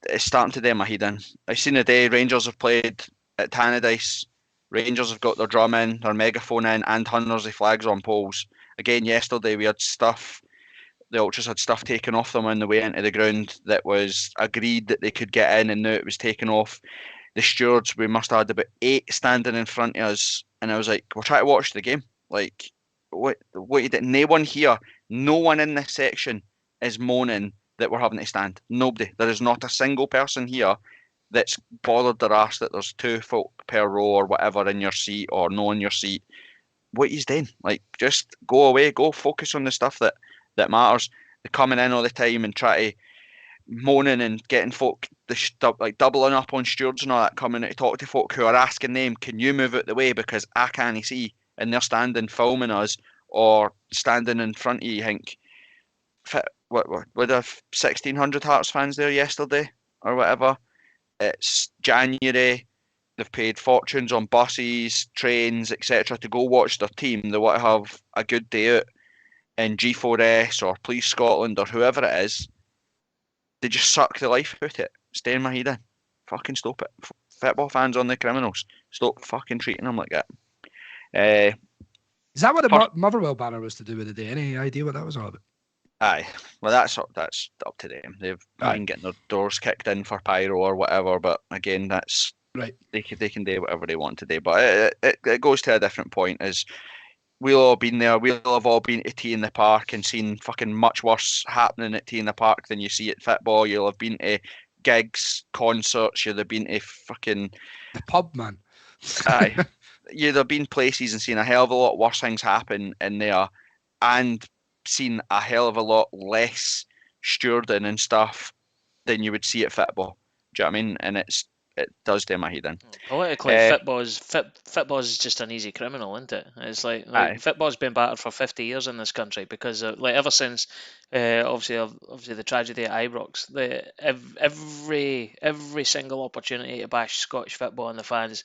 it's starting to do my head in. I've seen the day Rangers have played at Tannadice. Rangers have got their drum in, their megaphone in, and hundreds of flags on poles. Again, yesterday we had stuff. The Ultras had stuff taken off them on the way into the ground that was agreed that they could get in, and now it was taken off. The stewards, we must have had about 8 standing in front of us, and I was like, we're trying to watch the game. Like, what you did? No one here, no one in this section is moaning that we're having to stand. Nobody. There is not a single person here that's bothered their arse that there's 2 folk per row or whatever in your seat or no in your seat. What he's doing? Like, just go away, go focus on the stuff that matters. They're coming in all the time and try to moaning and getting folk like doubling up on stewards and all that, coming to talk to folk who are asking them, can you move out the way because I can't see, and they're standing filming us or standing in front of you. I think what were there 1,600 Hearts fans there yesterday or whatever. It's January. They've paid fortunes on buses, trains, etc. to go watch their team. They want to have a good day out in G4S or Police Scotland or whoever it is. They just suck the life out of it. Stay in my head in. Fucking stop it. Football fans on the criminals. Stop fucking treating them like that. Is that what the Motherwell banner was to do with the day? Any idea what that was all about? Aye. Well, that's up to them. They've been getting their doors kicked in for pyro or whatever, but again, that's right. They can do whatever they want to do. But it goes to a different point. Is we'll all been there. We'll have all been to tea in the park and seen fucking much worse happening at tea in the park than you see at football. You'll have been to gigs, concerts. You'll have been to fucking the pub, man. Aye. You'd have been places and seen a hell of a lot worse things happen in there, and seen a hell of a lot less stewarding and stuff than you would see at football. Do you know what I mean? And it does do my head in. Politically, football is just an easy criminal, isn't it? It's like football's been battered for 50 years in this country because like ever since obviously the tragedy at Ibrox, every single opportunity to bash Scottish football and the fans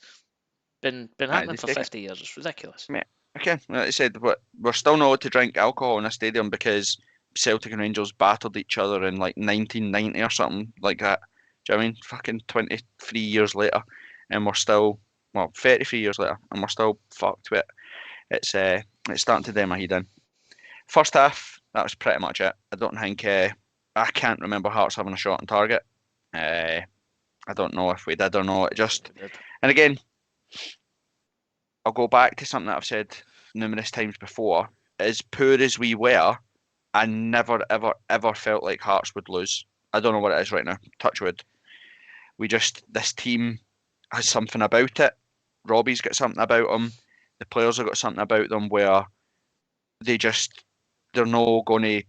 been happening for 50 years. It's ridiculous. Yeah. Okay, like I said, we're still not allowed to drink alcohol in a stadium because Celtic and Rangers battled each other in like 1990 or something like that. Do you know what I mean? Fucking 23 years later, and we're still, 33 years later, and we're still fucked with it. It's starting to do my head in. First half, that was pretty much it. I don't think, I can't remember Hearts having a shot on target. I don't know if we did or not. And again, I'll go back to something that I've said numerous times before. As poor as we were, I never, ever, ever felt like Hearts would lose. I don't know what it is right now. Touch wood. This team has something about it. Robbie's got something about him. The players have got something about them where they're not going to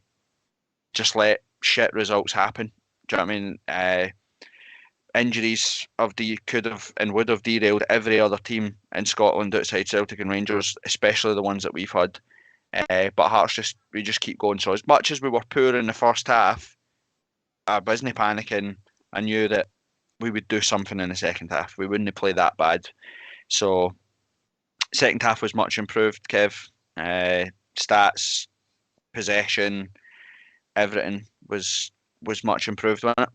just let shit results happen. Do you know what I mean? Injuries could have and would have derailed every other team in Scotland outside Celtic and Rangers, especially the ones that we've had. But Hearts we just keep going. So as much as we were poor in the first half, I wasn't panicking. I knew that we would do something in the second half. We wouldn't play that bad. So second half was much improved, Kev. Stats, possession, everything was much improved, wasn't it?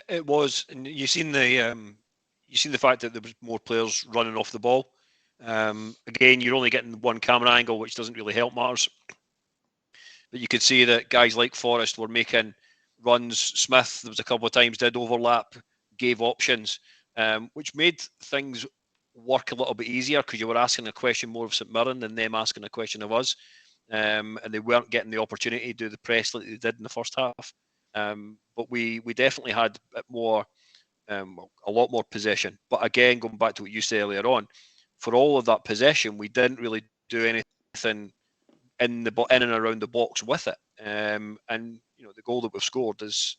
It was, and you seen the fact that there was more players running off the ball. Again, you're only getting one camera angle, which doesn't really help matters. But you could see that guys like Forrest were making runs. Smith, there was a couple of times, did overlap, gave options, which made things work a little bit easier because you were asking a question more of St Mirren than them asking a question of us. And they weren't getting the opportunity to do the press like they did in the first half. But we definitely had a lot more possession. But again, going back to what you said earlier on, for all of that possession, we didn't really do anything in and around the box with it. And the goal that we've scored is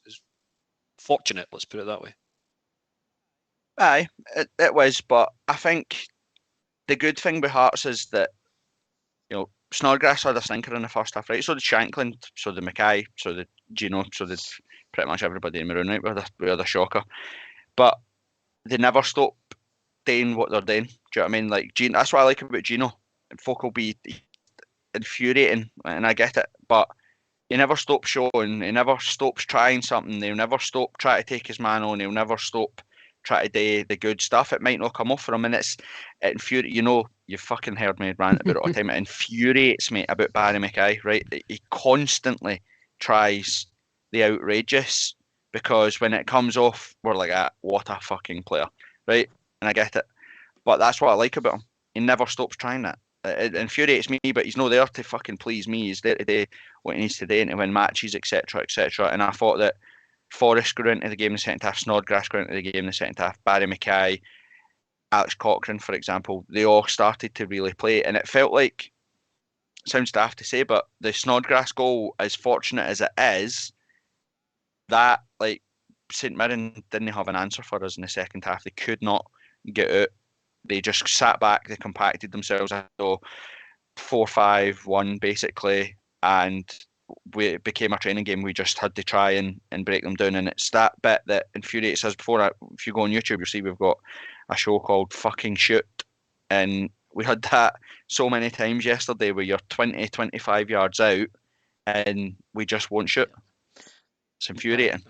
fortunate. Let's put it that way. Aye, it was. But I think the good thing with Hearts is that Snodgrass had a stinker in the first half, right? So did Shankland, so did Mackay, so did Gino, so did pretty much everybody in Mirren, right? We're the shocker. But they never stop doing what they're doing. Do you know what I mean? Like Gino, that's what I like about Gino. folk will be infuriating, and I get it, but he never stops showing, he never stops trying something, he'll never stop trying to take his man on, he'll never stop trying to do the good stuff. It might not come off for him, and it infuriates. You know, you fucking heard me rant about it all the time. It infuriates me about Barry Mackay, right? He constantly tries the outrageous, because when it comes off, we're like, what a fucking player, right? And I get it, but that's what I like about him. He never stops trying that. It infuriates me, but he's not there to fucking please me. He's there to do what he needs to do and to win matches, etc., etc. And I thought that Forrest got into the game in the second half, Snodgrass got into the game in the second half, Barry Mackay, Alex Cochrane, for example, they all started to really play, and it felt like, sounds daft to say, but the Snodgrass goal, as fortunate as it is, that, like, St Mirren didn't have an answer for us in the second half. They could not get out. They just sat back, they compacted themselves, so 4-5-1 basically, and it became a training game. We just had to try and break them down, and it's that bit that infuriates us. If you go on YouTube, you'll see we've got a show called Fucking Shoot, and we had that so many times yesterday where you're 20, 25 yards out and we just won't shoot. It's infuriating.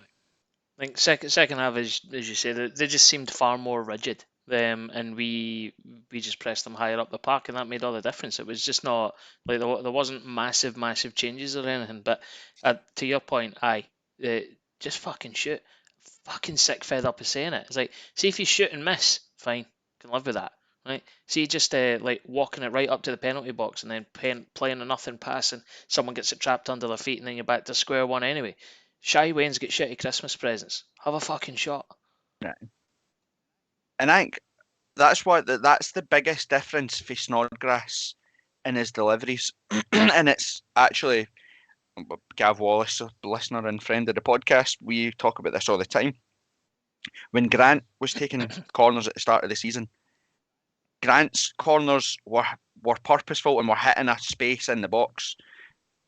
I think second half, as you say, they just seemed far more rigid. And we just pressed them higher up the park, and that made all the difference. It was just not like there wasn't massive changes or anything. But to your point, just fucking shoot. Fucking sick, fed up of saying it. It's like, see if you shoot and miss, fine, can live with that, right? See just like walking it right up to the penalty box and then playing a nothing pass, and someone gets it trapped under their feet, and then you're back to square one anyway. Shy Wayne's get shitty Christmas presents. Have a fucking shot. Yeah. And I think that's the biggest difference for Snodgrass in his deliveries. And it's actually, Gav Wallace, a listener and friend of the podcast, we talk about this all the time. When Grant was taking corners at the start of the season, Grant's corners were purposeful and were hitting a space in the box.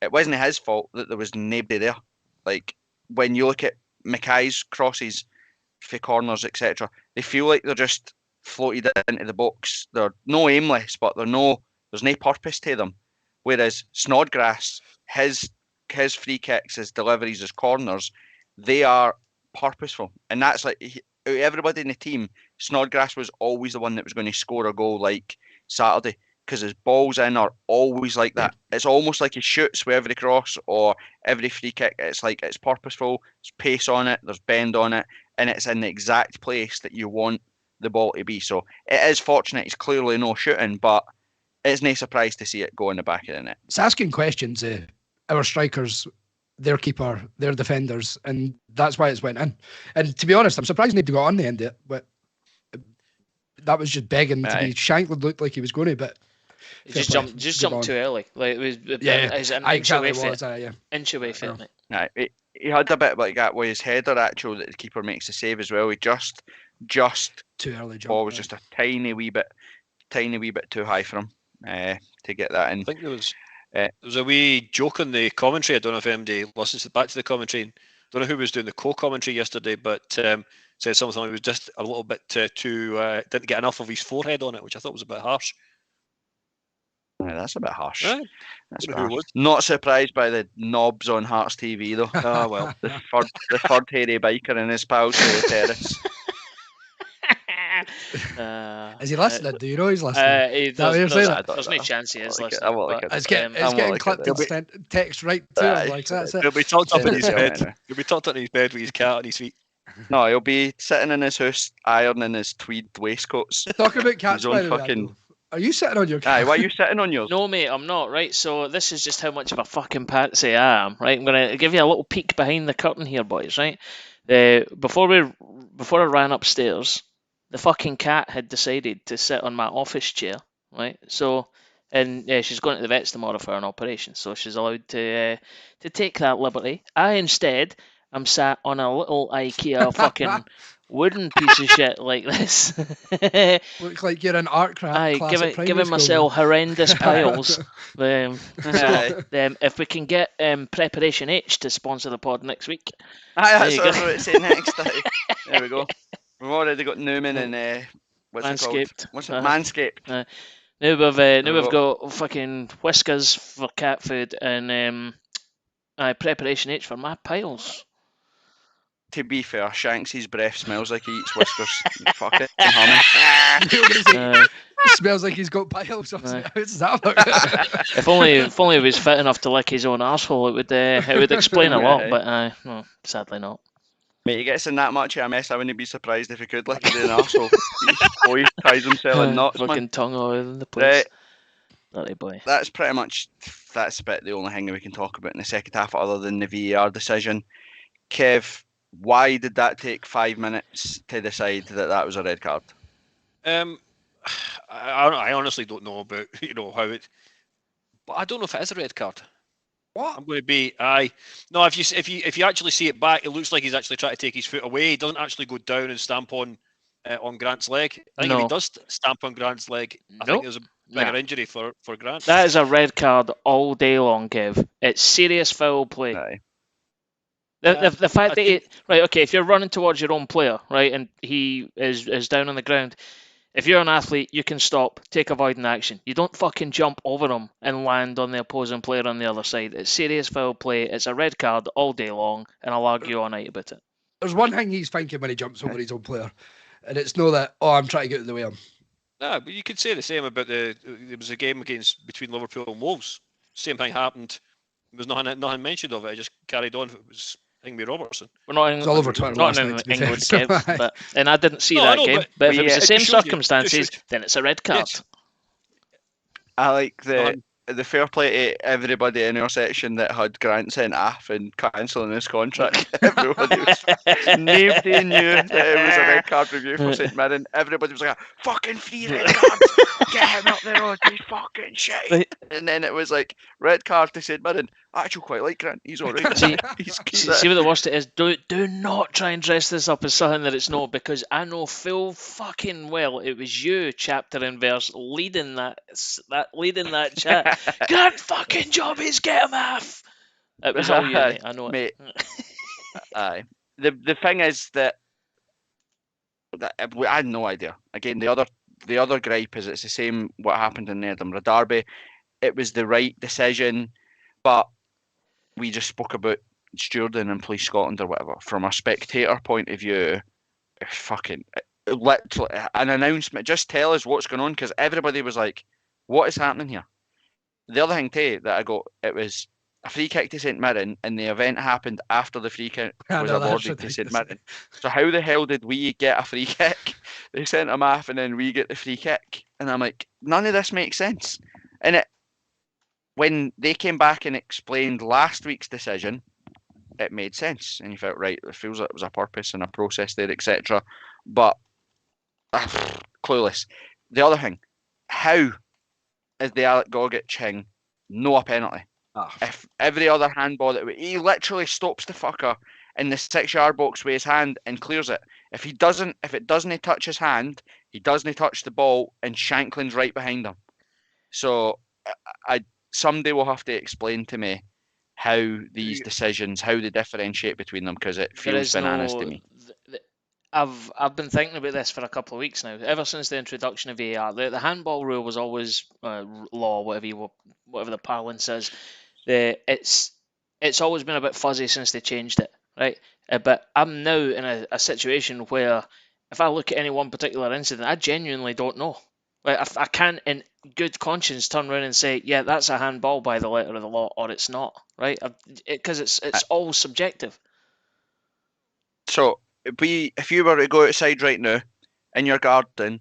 It wasn't his fault that there was nobody there. Like, when you look at Mackay's crosses for corners, etc., they feel like they're just floated into the box. They're no aimless, but there's no purpose to them. Whereas Snodgrass, his free kicks, his deliveries, his corners, they are purposeful. And that's like, everybody in the team, Snodgrass was always the one that was going to score a goal like Saturday, because his balls in are always like that. It's almost like he shoots with every cross or every free kick. It's like, it's purposeful, there's pace on it, there's bend on it, and it's in the exact place that you want the ball to be. So it is fortunate he's clearly no shooting, but it's no surprise to see it go in the back of the net. It's asking questions, our strikers, their keeper, their defenders, and that's why it's went in. And to be honest, I'm surprised nobody got on the end of it, but that was just begging to be. Shankland looked like he was going to, but he just jumped too early. Like, it was, an inch away from it. Right, he had a bit like that with his header, actually, that the keeper makes the save as well. He just too early jump. Ball was just a tiny wee bit too high for him to get that in. I think there was a wee joke on the commentary. I don't know if MD listens back to the commentary. Don't know who was doing the co-commentary yesterday, but said something like it was just a little bit too didn't get enough of his forehead on it, which I thought was a bit harsh. Yeah, that's a bit harsh. Yeah. That's not surprised by the knobs on Hearts TV though. Ah, well, the third hairy biker and his pals to the terrace. Is he listening? Do you know he's listening? There's no chance he is listening. It's getting clipped and text right to him. Like, that's it. He'll be tucked up in his bed. He'll be tucked up in his bed with his cat on his feet. No, he'll be sitting in his house ironing his tweed waistcoats. Talking about cats, by the way, are you sitting on your cat? Aye, why are you sitting on yours? No, mate, I'm not. Right, so this is just how much of a fucking patsy I am. Right, I'm gonna give you a little peek behind the curtain here, boys. Right, before I ran upstairs, the fucking cat had decided to sit on my office chair. Right, so. And she's going to the vets tomorrow for an operation, so she's allowed to take that liberty. I instead am sat on a little IKEA fucking wooden piece of shit like this. Looks like you're an art class. Giving myself horrendous piles. If we can get Preparation H to sponsor the pod next week. That's what I was about to say next. There we go. We've already got Newman and what's Manscaped. it called? What's it? Manscaped. Now we've got fucking Whiskers for cat food and Preparation H for my piles. To be fair, Shanks's breath smells like he eats Whiskers. Fucking humming. You're gonna say, it smells like he's got piles. I was like, how's that about? If only he was fit enough to lick his own arsehole, it would explain a lot. But no, sadly not. Mate, he gets in that much of a mess, I wouldn't be surprised if he could lick his own arsehole. Boy ties himself in knots, fucking man. tongue all over the place. Naughty boy. That's pretty much, that's about the only thing we can talk about in the second half other than the VAR decision. Kev, why did that take 5 minutes to decide that was a red card? I honestly don't know about how it, but I don't know if it is a red card. What? I'm going to be no. If you actually see it back, it looks like he's actually trying to take his foot away. He doesn't actually go down and stamp on Grant's leg. I think if he does stamp on Grant's leg, I think there's a bigger injury for Grant. That is a red card all day long, Kev. It's serious foul play. Aye. The fact that if you're running towards your own player, right, and he is down on the ground, if you're an athlete, you can stop, take avoiding action. You don't fucking jump over him and land on the opposing player on the other side. It's serious foul play. It's a red card all day long, and I'll argue all night about it. There's one thing he's thinking when he jumps over his own player, and it's no that, I'm trying to get out of the way of him. No, but you could say the same about there was a game between Liverpool and Wolves. Same thing happened. There was nothing mentioned of it. It just carried on. It was Ingby Robertson. We're not in, it's all over Twitter not in England, Kev, and I didn't see that game. But if it was the same circumstances, then it's a red card. Yes. I like the fair play to everybody in our section that had Grant sent off and cancelling his contract. Everybody nobody knew that it was a red card review for St Mirren. Everybody was like, fucking free red card, get him up the road, he's fucking shit. And then it was like, red card to St Mirren. I actually quite like Grant, he's alright. See what the worst it is? Do not try and dress this up as something that it's not, because I know full fucking well it was you, chapter and verse, leading that chat. Grant fucking job is get him off. It was all you, mate. I know it. Aye. The thing is that I had no idea. Again, the other gripe is it's the same what happened in the Edinburgh Derby. It was the right decision, but we just spoke about stewarding and Police Scotland or whatever. From a spectator point of view, fucking literally an announcement. Just tell us what's going on, because everybody was like, "What is happening here?" The other thing too that I got, it was a free kick to St Mirren, and the event happened after the free kick was awarded to St Mirren. So how the hell did we get a free kick? They sent him off, and then we get the free kick, and I'm like, none of this makes sense. And when they came back and explained last week's decision, it made sense, and you felt right. It feels like it was a purpose and a process there, etc. But clueless. The other thing, how is the Alec Gogic thing no a penalty? If every other handball he literally stops the fucker in the 6-yard box with his hand and clears it. If it doesn't touch his hand, he doesn't touch the ball, and Shanklin's right behind him. So somebody will have to explain to me how these decisions, how they differentiate between them, because it feels bananas to me. I've been thinking about this for a couple of weeks now. Ever since the introduction of VAR, the handball rule was always law, whatever the parlance is. It's always been a bit fuzzy since they changed it, right? But I'm now in a situation where if I look at any one particular incident, I genuinely don't know. Like, I can't, in good conscience, turn around and say, yeah, that's a handball by the letter of the law, or it's not, right? Because it's all subjective. So, if you were to go outside right now in your garden,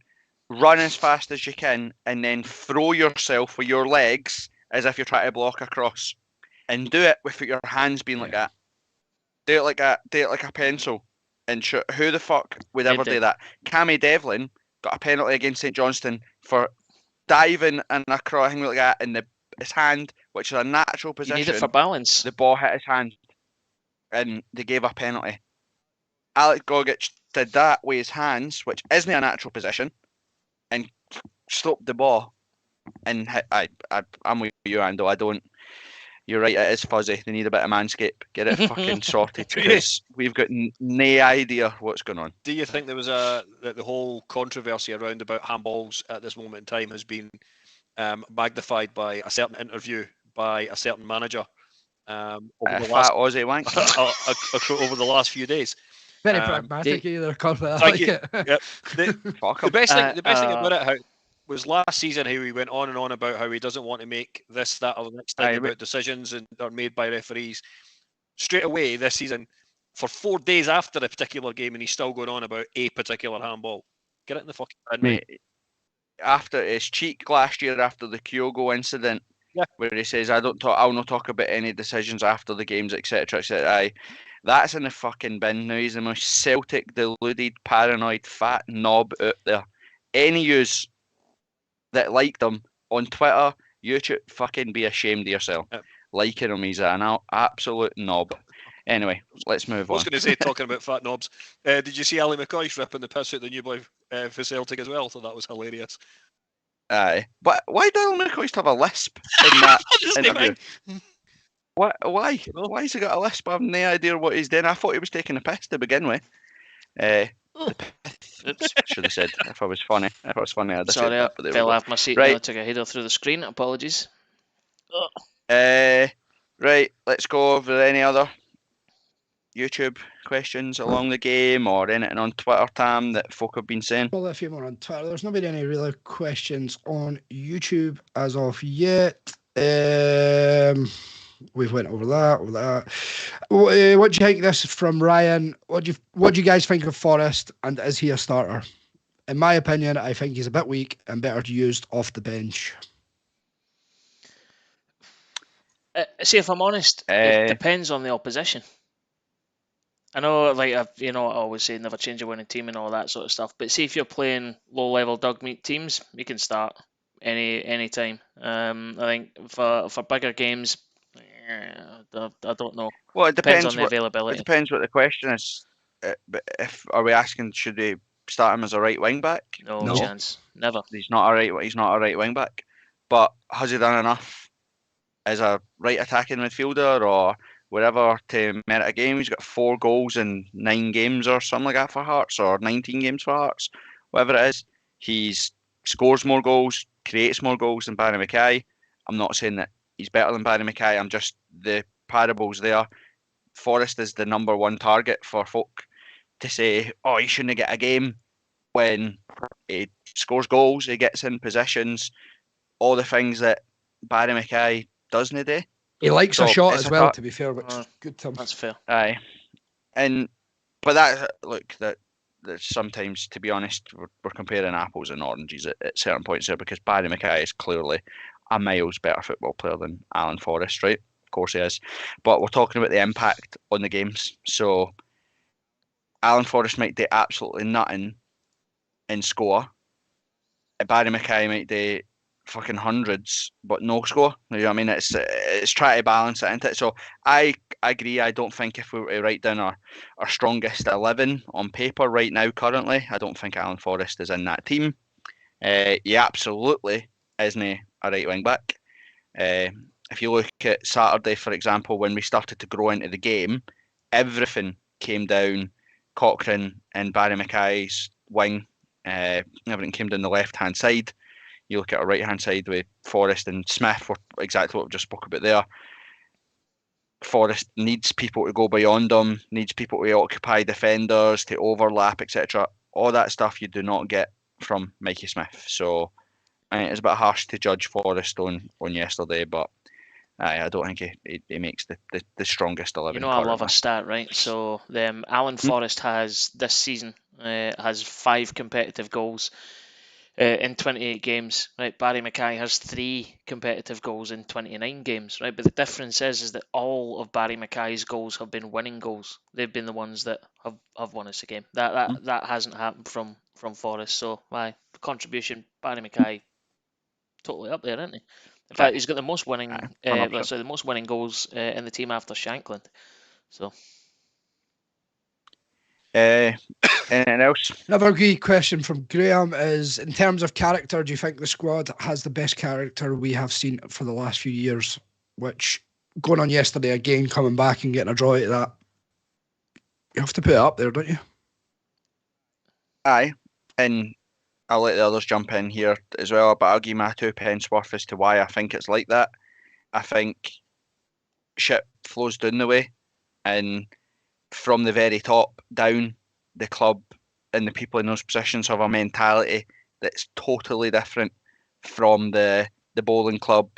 run as fast as you can, and then throw yourself with your legs as if you're trying to block a cross, and do it with your hands being like that. Do it like a pencil, and shoot. Who the fuck would ever do that? Cammy Devlin got a penalty against St Johnstone for diving and a crossing like that in his hand, which is a natural position. You need it for balance. The ball hit his hand, and they gave a penalty. Alec Gogic did that with his hands, which isn't a natural position, and stopped the ball. And I'm with you, Ando. I don't. You're right. It is fuzzy. They need a bit of Manscaped. Get it fucking sorted, because we've got no idea what's going on. Do you think there was the whole controversy around about handballs at this moment in time has been magnified by a certain interview by a certain manager over the Fat Aussie wank. over the last few days. Very pragmatic either, Carl. I Thank like you. it. Yep. The best thing about it was last season how he went on and on about how he doesn't want to make this, that, or the next thing about decisions that are made by referees. Straight away this season, for 4 days after a particular game, and he's still going on about a particular handball. Get it in the fucking bin, mate. After his cheek last year, after the Kyogo incident, where he says, I'll not talk about any decisions after the games, etc., etc. That's in the fucking bin now. He's the most Celtic, deluded, paranoid, fat knob out there. Any use that liked him on Twitter, YouTube, fucking be ashamed of yourself. Yep. Liking him, he's an absolute knob. Anyway, let's move on. I was going to say, talking about fat knobs, did you see Ali McCoy ripping the piss out the new boy for Celtic as well? So that was hilarious. Aye, but why did Ali McCoy have a lisp in that interview? Why? Why has he got a lisp? I have no idea what he's doing. I thought he was taking a piss to begin with. Should have said if I was funny. If I was funny, I'd have said that. Sorry, I fell off my seat. Right. I took a header through the screen. Apologies. Right, let's go over any other YouTube questions along the game or anything on Twitter, Tam, that folk have been saying. Well, a few more on Twitter. There's not been any real questions on YouTube as of yet. We've went over that. What do you think? This from Ryan. What do you guys think of Forrest, and is he a starter? In my opinion, I think he's a bit weak and better used off the bench. See, if I'm honest, it depends on the opposition. I know, like I always say, never change a winning team and all that sort of stuff. But see, if you're playing low-level dog meat teams, you can start any time. I think for bigger games, I don't know. Well, it depends on the availability. It depends what the question is. If are we asking, should we start him as a right wing back? No chance, never. He's not a right wing back. But has he done enough as a right attacking midfielder or whatever to merit a game? He's got 4 goals in 9 games or something like that for Hearts, or 19 games for Hearts, whatever it is. He scores more goals, creates more goals than Barry Mackay. I'm not saying that he's better than Barry Mackay. I'm just, the parables there. Forrest is the number one target for folk to say, oh, he shouldn't get a game, when he scores goals, he gets in positions, all the things that Barry Mackay doesn't do. He likes a shot as well, to be fair, which is good to him. That's fair. Aye. But that sometimes, to be honest, we're comparing apples and oranges at certain points there, because Barry Mackay is clearly a miles better football player than Alan Forrest, right? Of course he is. But we're talking about the impact on the games. So Alan Forrest might do absolutely nothing and score. Barry Mackay might do fucking hundreds but no score. You know what I mean? It's trying to balance it, isn't it? So I agree. I don't think if we were to write down our strongest 11 on paper right now currently, I don't think Alan Forrest is in that team. He absolutely isn't a right wing back. If you look at Saturday, for example, when we started to grow into the game, everything came down Cochrane and Barry Mackay's wing. Everything came down the left-hand side. You look at our right-hand side with Forrest and Smith, for exactly what we just spoke about there. Forrest needs people to go beyond him, needs people to occupy defenders, to overlap, etc. All that stuff you do not get from Mikey Smith. So it's a bit harsh to judge Forrest on yesterday, but I don't think he makes the strongest 11. You know, currently. I love a stat, right? So Alan Forrest has this season has 5 competitive goals in 28 games, right? Barry Mackay has 3 competitive goals in 29 games, right? But the difference is that all of Barry Mackay's goals have been winning goals. They've been the ones that have won us the game. That hasn't happened from Forrest. So my contribution, Barry Mackay, totally up there, isn't he? In fact, he's got the most winning, the most winning goals in the team after Shankland. So. Anything else? Another great question from Graham is, in terms of character, do you think the squad has the best character we have seen for the last few years? Which, going on yesterday again, coming back and getting a draw out of that, you have to put it up there, don't you? Aye, and I'll let the others jump in here as well, but I'll give my 2 pence worth as to why I think it's like that. I think shit flows down the way, and from the very top down, the club and the people in those positions have a mentality that's totally different from the bowling club,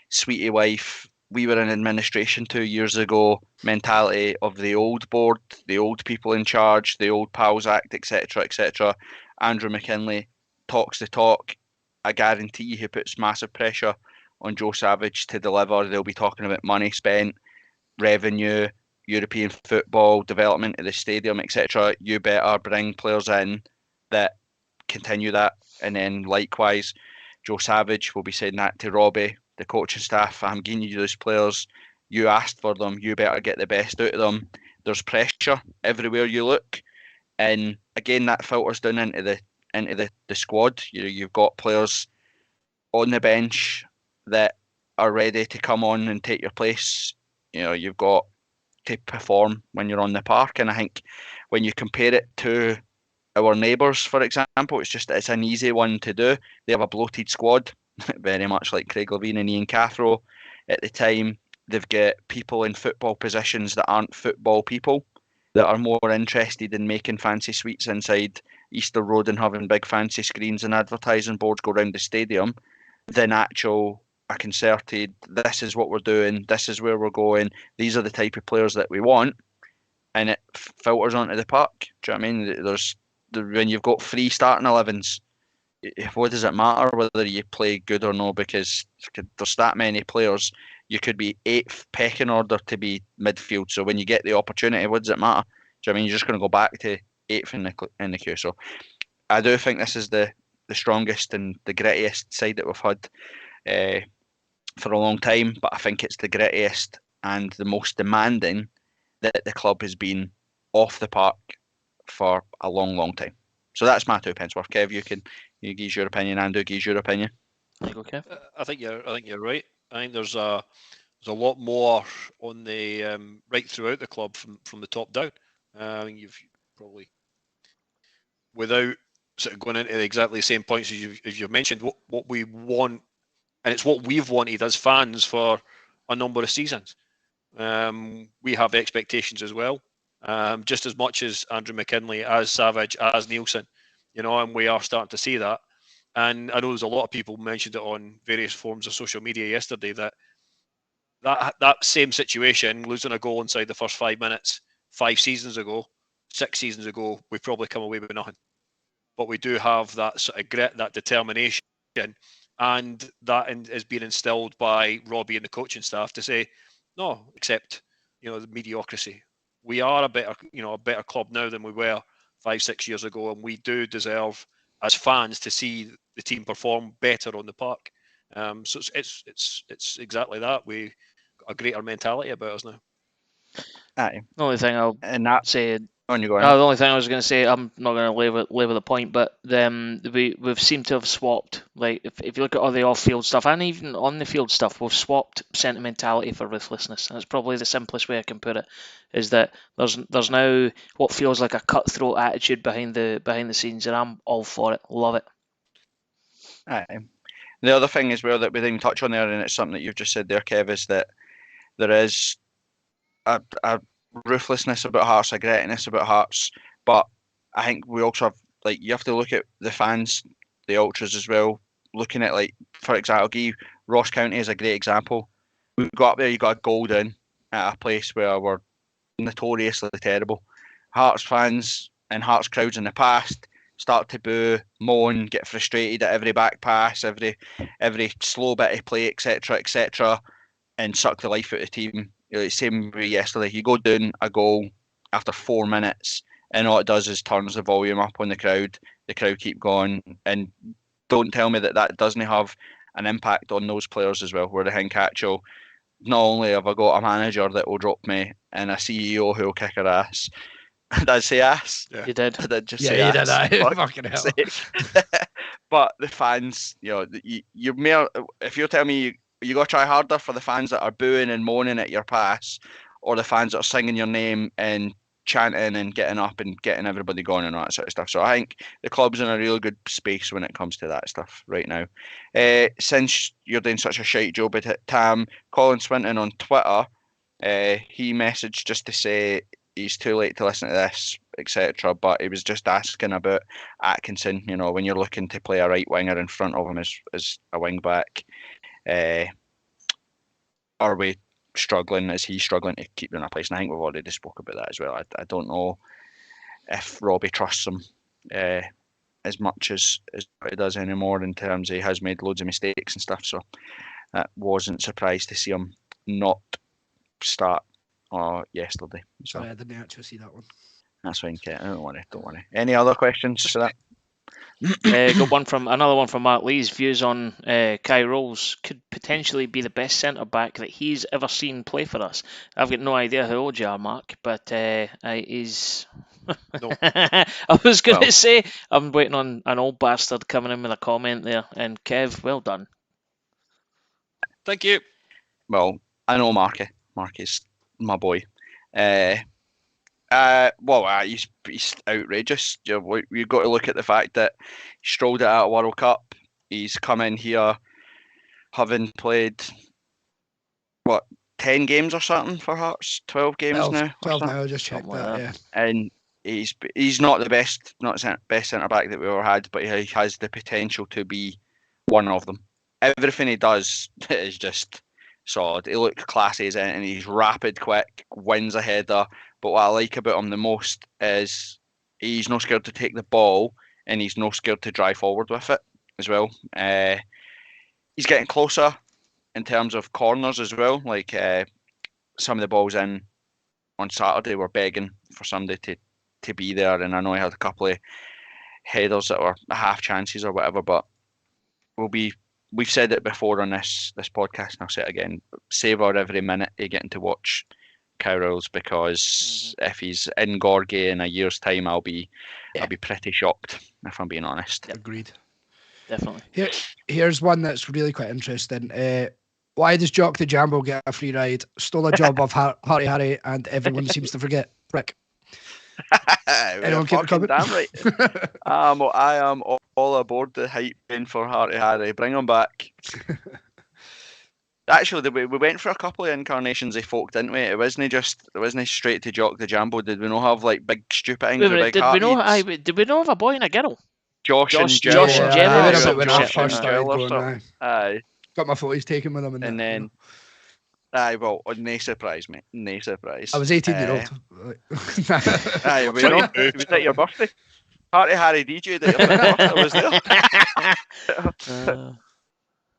sweetie wife. We were in administration 2 years ago. Mentality of the old board, the old people in charge, the old Pals Act, etc., etc. Andrew McKinley talks the talk. I guarantee he puts massive pressure on Joe Savage to deliver. They'll be talking about money spent, revenue, European football, development of the stadium, etc. You better bring players in that continue that. And then likewise, Joe Savage will be saying that to Robbie, the coaching staff. I'm giving you those players. You asked for them. You better get the best out of them. There's pressure everywhere you look. And again, that filters down into the squad. You've got players on the bench that are ready to come on and take your place. You've got to perform when you're on the park. And I think when you compare it to our neighbours, for example, it's an easy one to do. They have a bloated squad, very much like Craig Levein and Ian Cathro at the time. They've got people in football positions that aren't football people, that are more interested in making fancy suites inside Easter Road and having big fancy screens and advertising boards go around the stadium than actual a concerted, this is what we're doing, this is where we're going, these are the type of players that we want, and it filters onto the park. Do you know what I mean? When you've got 3 starting 11s, what does it matter whether you play good or no? Because there's that many players. You could be 8th pecking order to be midfield. So when you get the opportunity, what does it matter? Do you know what I mean? You're just going to go back to 8th in the queue. So I do think this is the strongest and the grittiest side that we've had for a long time. But I think it's the grittiest and the most demanding that the club has been off the park for a long, long time. So that's my 2 pence worth. Kev, you give your opinion, Andrew gives your opinion. There you go, Kev. I think you're right. I think there's a lot more on the right throughout the club from the top down. I think you've probably, without sort of going into exactly the same points as you've mentioned, what we want, and it's what we've wanted as fans for a number of seasons. We have expectations as well, just as much as Andrew McKinley, as Savage, as Nielsen, and we are starting to see that. And I know there's a lot of people mentioned it on various forms of social media yesterday that same situation, losing a goal inside the first 5 minutes, 5 seasons ago, 6 seasons ago, we probably come away with nothing. But we do have that sort of grit, that determination, and that is being instilled by Robbie and the coaching staff to say, no, accept, the mediocrity. We are a better club now than we were 5-6 years ago, and we do deserve, as fans, to see the team perform better on the park. So it's exactly that. We got a greater mentality about us now. Aye. The only thing I'll say. On you go. The only thing I was going to say, I'm not going to labour the point, but we've seemed to have swapped. Like if you look at all the off-field stuff and even on the field stuff, we've swapped sentimentality for ruthlessness. And it's probably the simplest way I can put it. Is that there's now what feels like a cutthroat attitude behind the scenes, and I'm all for it. Love it. Aye. The other thing as well that we didn't touch on there, and it's something that you've just said there, Kev, is that there is a ruthlessness about Hearts, a grittiness about Hearts, but I think we also have, you have to look at the fans, the ultras as well, looking at, for example, I'll give Ross County as a great example. We got up there, you got a goal down at a place where we're notoriously terrible. Hearts fans and Hearts crowds in the past start to boo, moan, get frustrated at every back pass, every slow bit of play, etc., and suck the life out of the team. Same way yesterday. You go down a goal after 4 minutes, and all it does is turns the volume up on the crowd. The crowd keep going, and don't tell me that doesn't have an impact on those players as well. Where the think, actual, not only have I got a manager that will drop me and a CEO who will kick her ass. Did I say ass? Yeah. You did. I did just say ass. Yeah, you did. Fucking hell. But the fans, you're more. If you're telling me you got to try harder for the fans that are booing and moaning at your pass, or the fans that are singing your name and chanting and getting up and getting everybody going and all that sort of stuff. So I think the club's in a really good space when it comes to that stuff right now. Since you're doing such a shite job at it, Tam, Colin Swinton on Twitter, he messaged just to say he's too late to listen to this, etc. But he was just asking about Atkinson. You know, when you're looking to play a right winger in front of him as a wing back, are we struggling? Is he struggling to keep in a place? And I think we've already spoke about that as well. I don't know if Robbie trusts him as much as he does anymore, in terms of he has made loads of mistakes and stuff. So I wasn't surprised to see him not start yesterday. So Sorry, I didn't actually see that one. that's fine, Kate. Don't worry. Any other questions for that? Got another one from Mark Lee's views on Kai Rolls. Could potentially be the best centre back that he's ever seen play for us. I've got no idea how old you are, Mark, but he's. No. I was going to say I'm waiting on an old bastard coming in with a comment there, and Kev, well done. Thank you. Well, I know Marky. Marky's my boy. He's outrageous. You've got to look at the fact that he strolled it out of World Cup. He's come in here having played 10 games or something for Hearts, 12 games now. 12 now. I just checked that. Yeah. And he's not the best centre back that we ever had, but he has the potential to be one of them. Everything he does is just solid. He looks classy as anything. He's rapid, quick, wins a header. But what I like about him the most is he's not scared to take the ball, and he's not scared to drive forward with it as well. He's getting closer in terms of corners as well. Like some of the balls in on Saturday were begging for somebody to be there, and I know he had a couple of headers that were half chances or whatever. But we've said it before on this podcast, and I'll say it again: savour every minute you're getting to watch Cowrells, because if he's in Gorgie in a year's time, I'll be pretty shocked, if I'm being honest. Yep. Agreed. Definitely. Here's one that's really quite interesting. Why does Jock the Jambo get a free ride? Stole a job off Harry, and everyone seems to forget. Rick. Anyone keep coming? Damn right. I am all aboard the hype train for Harry. Bring him back. Actually, we went for a couple of incarnations of folk, didn't we? It wasn't straight to Jock the Jambo. Did we not have like big stupid things with big heart? Did we not have a boy and a girl? Josh and Jill. Josh and Jill. Yeah, when I first started going, aye. Got my photos taken with them, and then. Aye, well, no surprise, mate. No surprise. I was 18-year-old. Aye, was that your birthday? Harry DJ that your birthday was there.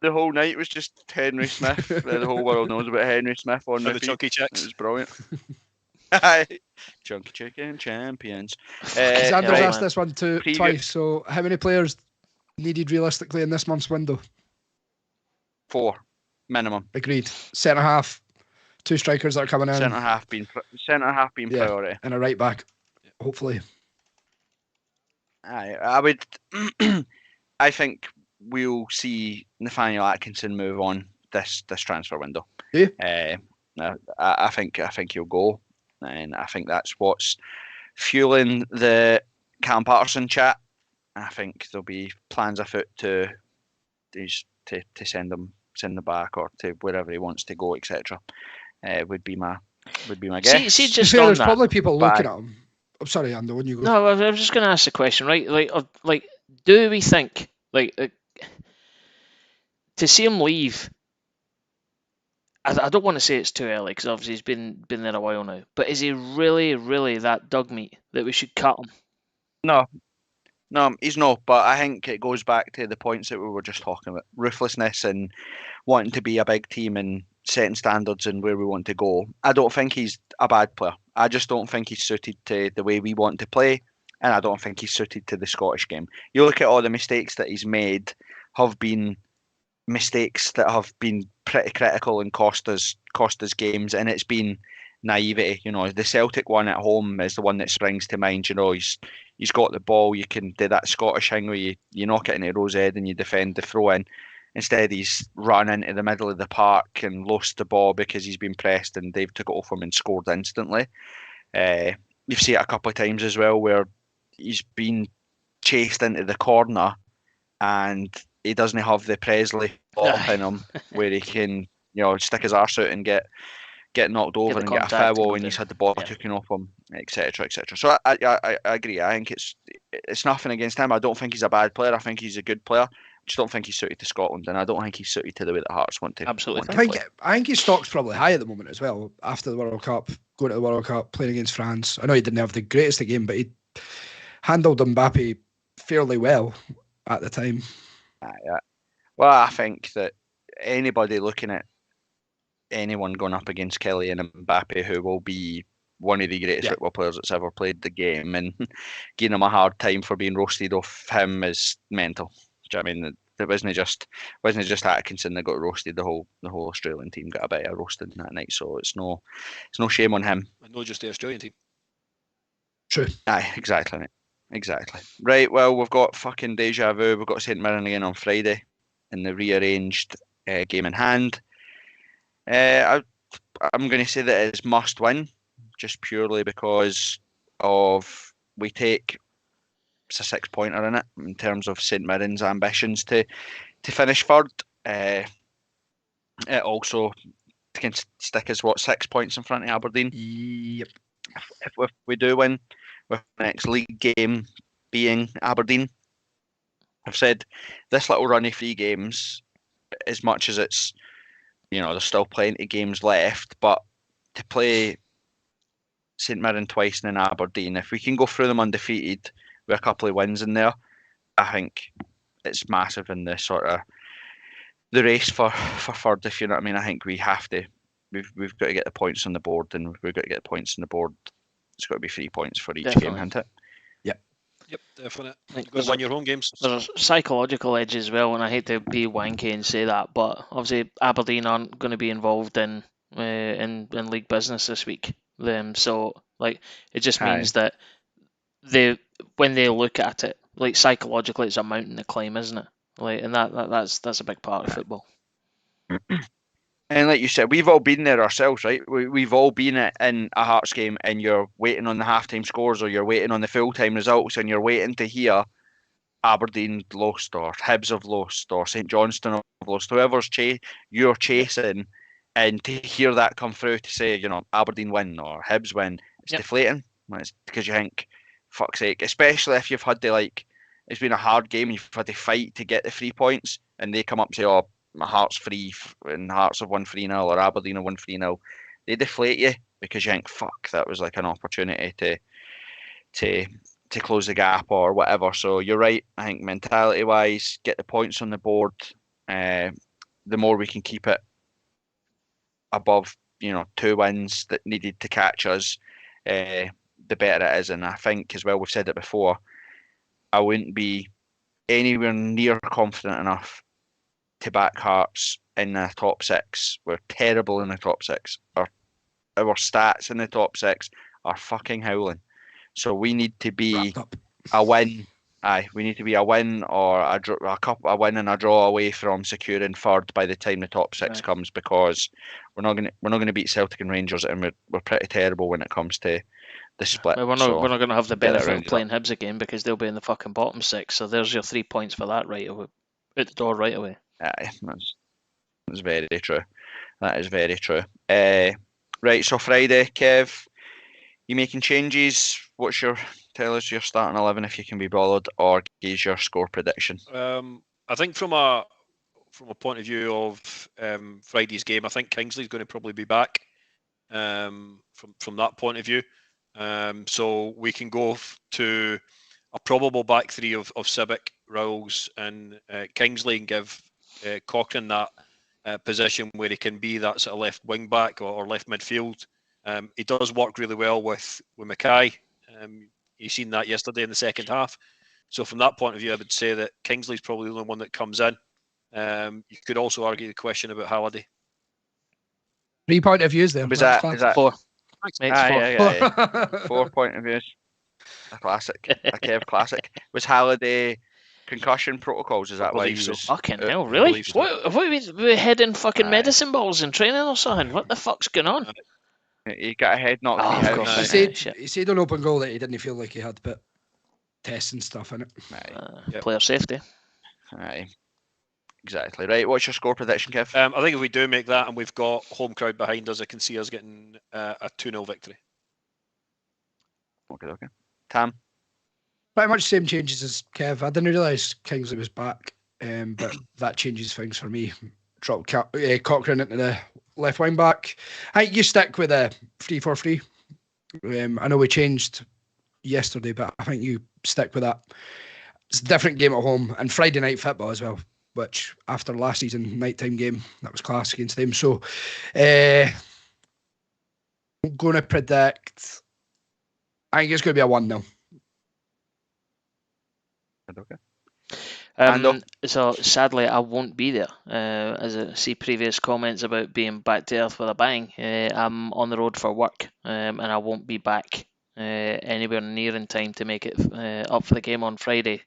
The whole night was just Henry Smith. The whole world knows about Henry Smith on the Chunky Chicks. It was brilliant. Aye, Chunky Chicken Champions. Xander's asked this one twice. So, how many players needed realistically in this month's window? 4 minimum. Agreed. Centre half, 2 strikers that are coming in. Centre half being priority, and a right back, hopefully. Aye, I would. I think we'll see Nathaniel Atkinson move on this transfer window. Yeah. I think he'll go, and I think that's what's fueling the Cam Patterson chat. I think there'll be plans afoot to send him back, or to wherever he wants to go, etc. Would be my guess. See, just there's that, probably people looking at him. I'm sorry, Andy, when you go. No, I was just going to ask the question, right? Like, do we think to see him leave? I don't want to say it's too early, because obviously he's been there a while now. But is he really, really that dog meat that we should cut him? No, he's not. But I think it goes back to the points that we were just talking about: ruthlessness and wanting to be a big team and setting standards and where we want to go. I don't think he's a bad player. I just don't think he's suited to the way we want to play, and I don't think he's suited to the Scottish game. You look at all the mistakes that he's made have been mistakes that have been pretty critical and cost us games, and it's been naivety. You know, the Celtic one at home is the one that springs to mind. You know, he's got the ball. You can do that Scottish thing where you knock it into Rose Head and you defend the throw in. Instead, he's run into the middle of the park and lost the ball because he's been pressed, and they've took it off him and scored instantly. you've seen it a couple of times as well, where he's been chased into the corner and he doesn't have the Presley up in him where he can, stick his arse out and get knocked over and get a foul and he's had the ball taken off him, etc., etc. So I agree. I think it's nothing against him. I don't think he's a bad player. I think he's a good player. I just don't think he's suited to Scotland, and I don't think he's suited to the way that Hearts want to. Absolutely. I think his stock's probably high at the moment as well. After the World Cup, going to the World Cup, playing against France. I know he didn't have the greatest of game, but he handled Mbappe fairly well at the time. Yeah. Well, I think that anybody looking at anyone going up against Kelly and Mbappe, who will be one of the greatest football players that's ever played the game, and giving him a hard time for being roasted off him is mental. Do you know what I mean? It wasn't just Atkinson that got roasted. The whole Australian team got a bit of roasting that night. So it's no shame on him. And not just the Australian team. True. Aye, exactly, mate. Exactly. Right. Well, we've got fucking deja vu. We've got St Mirren again on Friday in the rearranged game in hand. I'm going to say that it's must win, just purely because of it's a 6-pointer in it in terms of St Mirren's ambitions to finish third. It also can stick us 6 points in front of Aberdeen. Yep. If we do win, with the next league game being Aberdeen, I've said this little run of 3 games, as much as it's, there's still plenty of games left, but to play St Mirren twice and then Aberdeen, if we can go through them undefeated with a couple of wins in there, I think it's massive in the sort of the race for third, if you know what I mean. I think we have to, we've got to get the points on the board, and we've got to get the points on the board. It's got to be 3 points for each game, hasn't it? Yep, definitely. Go win your home games. There's a psychological edge as well, and I hate to be wanky and say that, but obviously Aberdeen aren't going to be involved in league business this week. So it just means that when they look at it, psychologically, it's a mountain to climb, isn't it? And that's a big part of football. And like you said, we've all been there ourselves, right? We've all been in a Hearts game, and you're waiting on the half-time scores, or you're waiting on the full-time results, and you're waiting to hear Aberdeen lost, or Hibs have lost, or St Johnstone have lost, whoever's you're chasing, and to hear that come through to say, Aberdeen win or Hibs win, it's deflating. It's because you think, fuck's sake, especially if you've had to, it's been a hard game, you've had to fight to get the 3 points, and they come up and say, oh, my Hearts free, and Hearts have won 3-0, or Aberdeen have won 3-0. They deflate you because you think, fuck, that was an opportunity to close the gap or whatever. So you're right. I think mentality wise, get the points on the board. The more we can keep it above, 2 wins that needed to catch us, the better it is. And I think as well, we've said it before, I wouldn't be anywhere near confident enough to back Hearts in the top 6. We're terrible in the top 6. Our stats in the top 6 are fucking howling. So we need to be a win. Aye, we need to be a win or a win and a draw away from securing third by the time the top 6 comes, because we're not going to beat Celtic and Rangers, and we're pretty terrible when it comes to the split. We're not going to have the benefit of playing Hibs again, because they'll be in the fucking bottom 6. So there's your 3 points for that right away, out the door right away. Aye, that's very true. That is very true. Right, so Friday, Kev, you making changes? Tell us your starting 11 if you can be bothered, or gauge your score prediction. I think from a point of view of Friday's game, I think Kingsley's going to probably be back. From that point of view, so we can go to a probable back 3 of Civic, Rowles, and Kingsley, and give Cochrane that position where he can be that sort of left wing back or left midfield. He does work really well with Mackay. You've seen that yesterday in the second half. So from that point of view, I would say that Kingsley's probably the only one that comes in. You could also argue the question about Halliday. 3 point of views there. Is that 4? Aye. 4 point of views. A classic. A Kev classic. Was Halliday concussion protocols? Is that why he was... Fucking hell, really? What, have we been heading fucking medicine balls in training or something? What the fuck's going on? He got a head knocked. Oh, in of the course. house. He said on open goal that he didn't feel like he had put tests and stuff in it. Aye. Player safety. Aye. Exactly. Right, what's your score prediction, Kev? I think if we do make that and we've got home crowd behind us, I can see us getting a 2-0 victory. Okay. Tam? Pretty much same changes as Kev. I didn't realise Kingsley was back, but that changes things for me. Drop Cochrane into the left wing back. I think you stick with a 3-4-3. I know we changed yesterday, but I think you stick with that. It's a different game at home and Friday night football as well, which after last season nighttime game, that was class against them. So I'm going to predict, I think it's going to be a 1-0. Okay. So sadly, I won't be there. As I see previous comments about being back to earth with a bang, I'm on the road for work, and I won't be back anywhere near in time to make it up for the game on Friday,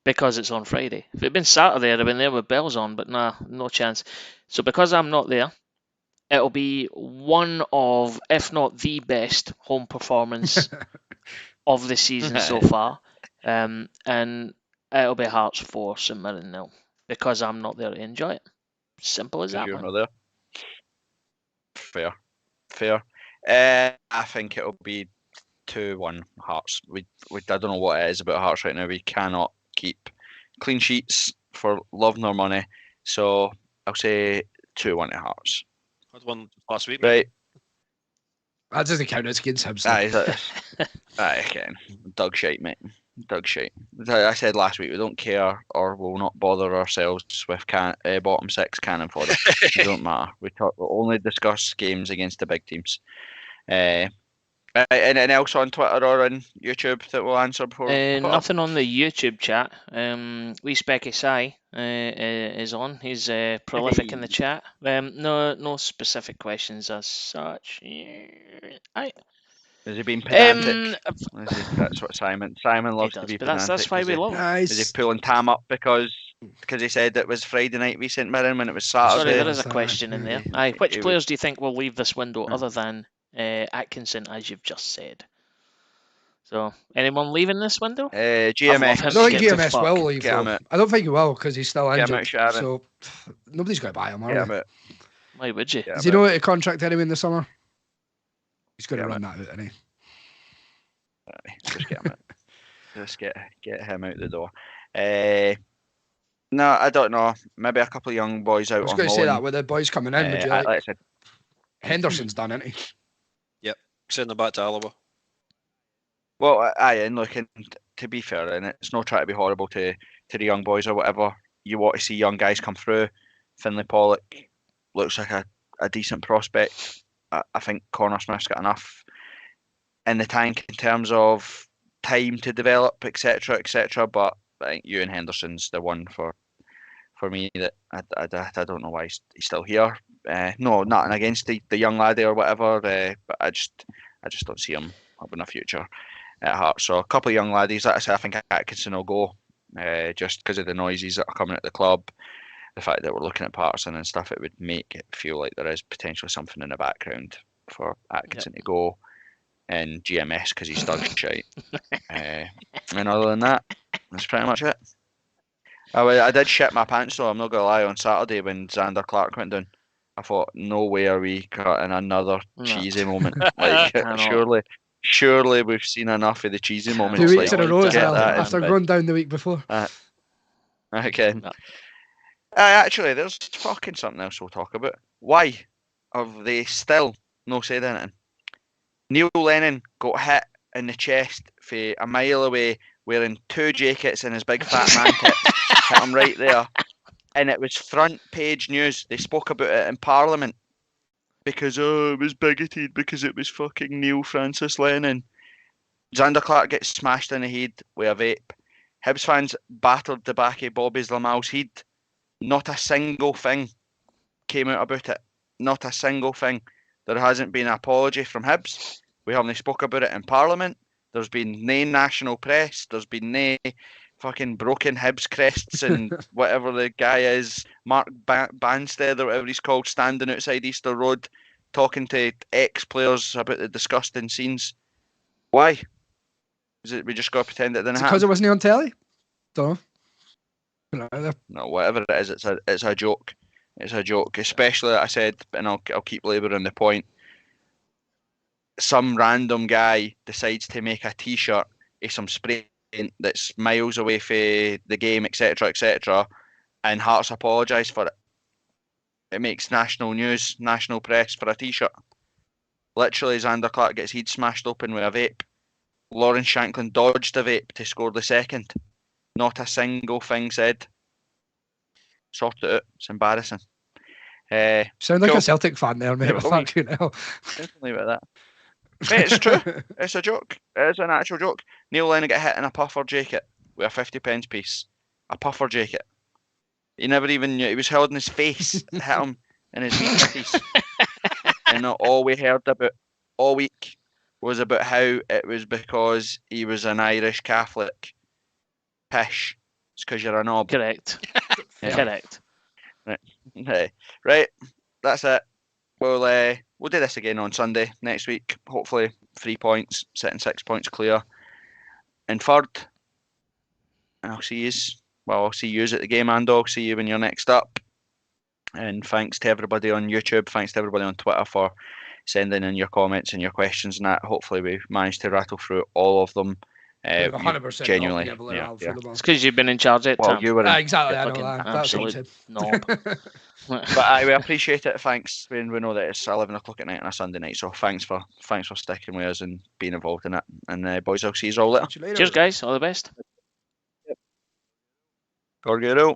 because it's on Friday. If it had been Saturday, I'd have been there with bells on, but nah, no chance. So because I'm not there, it'll be one of, if not the best home performance of the season so far, and it'll be Hearts 4, St Mirren 0, because I'm not there to enjoy it. Simple as that, You're man. not there. Fair. I think it'll be 2-1 Hearts. I don't know what it is about Hearts right now. We cannot keep clean sheets for love nor money. So I'll say 2-1 to Hearts. I had one last week. Right. That doesn't count as against him. So. Aye, again. Dog shite, mate. Dog shite. I said last week, we don't care or will not bother ourselves with bottom six cannon fodder. It don't matter. We'll only discuss games against the big teams. Anything else on Twitter or on YouTube that we'll answer before? Nothing on the YouTube chat. We Speckiest is on. He's prolific in the chat. No specific questions as such. Has he been pedantic? That's what Simon loves does, to be but pedantic. that's why we love him. Is he pulling Tam up because he said it was Friday night v St Mirren when it was Saturday? Sorry, there is a question in there. Which players do you think will leave this window other than Atkinson, as you've just said? So, anyone leaving this window? GMS. I don't think GMS will leave. I don't think he will because he's still injured. So nobody's going to buy him, are they? Why would you? Does he know how to contract anyway in the summer? He's going to run that out, isn't he? Just get him out. Just get him out the door. No, I don't know. Maybe a couple of young boys out on loan. I was going to say that with the boys coming in. Would you like? I said, Henderson's done, isn't he? Yep, sending them back to Alaba. Well, and look, and to be fair, and it's not trying to be horrible to the young boys or whatever. You want to see young guys come through. Finlay Pollock looks like a decent prospect. I think Connor Smith's got enough in the tank in terms of time to develop, etc., etc. But I think Ewan Henderson's the one for me that I don't know why he's still here. No, nothing against the young laddie or whatever, but I just don't see him having a future at Hearts. So a couple of young laddies. Like I say, I think Atkinson will go just because of the noises that are coming at the club. The fact that we're looking at Patterson and stuff, it would make it feel like there is potentially something in the background for Atkinson to go, and GMS because he's dog shite. And other than that, that's pretty much it. I did shit my pants though, I'm not gonna lie, on Saturday when Xander Clark went down. I thought, no way are we cutting another cheesy moment. Like surely we've seen enough of the cheesy moments. 2 weeks in a row as well, after going down the week before. Okay. Actually, there's fucking something else we'll talk about. Why have they still no said anything? Neil Lennon got hit in the chest for a mile away wearing 2 jackets and his big fat man kit. Hit him right there. And it was front page news. They spoke about it in Parliament. Because, it was bigoted because it was fucking Neil Francis Lennon. Xander Clark gets smashed in the head with a vape. Hibs fans battered the back of Bobby's Lamal's head. Not a single thing came out about it. Not a single thing. There hasn't been an apology from Hibs. We haven't spoke about it in Parliament. There's been no national press. There's been no fucking broken Hibs crests and whatever the guy is, Mark Banstead or whatever he's called, standing outside Easter Road talking to ex-players about the disgusting scenes. Why? Is it we just got to pretend it didn't happen? Because it wasn't on telly? Don't know. No, whatever it is, it's a joke. It's a joke. Especially, I said, and I'll keep labouring the point. Some random guy decides to make a T-shirt of some spray paint that's miles away from the game, etc., etc., and Hearts apologise for it. It makes national news, national press for a T-shirt. Literally, Xander Clark gets head smashed open with a vape. Lawrence Shanklin dodged a vape to score the second. Not a single thing said. Sort it out. It's embarrassing. Sound like cool. a Celtic fan there, mate. Yeah, Fuck you know. Definitely about that. Mate, it's true. It's a joke. It is an actual joke. Neil Lennon got hit in a puffer jacket with a 50 pence piece. A puffer jacket. He never even knew. He was holding his face. It hit him in his wee piece. And all we heard about all week was about how it was because he was an Irish Catholic. Pish. It's because you're a knob. Correct. Yeah. Correct. Right. That's it. We'll do this again on Sunday next week. Hopefully 3 points, sitting 6 points clear. In third. And I'll see you at the game, and I'll see you when you're next up. And thanks to everybody on YouTube, thanks to everybody on Twitter for sending in your comments and your questions and that. Hopefully we managed to rattle through all of them. 100% genuinely. Yeah. It's because you've been in charge at Well, time. you were in, Exactly, I know Fucking that. That's what absolute knob. but we appreciate it. Thanks. We know that it's 11 o'clock at night on a Sunday night, so thanks for sticking with us and being involved in it. And boys, I'll see you all later. Cheers, guys. All the best. Gorgero.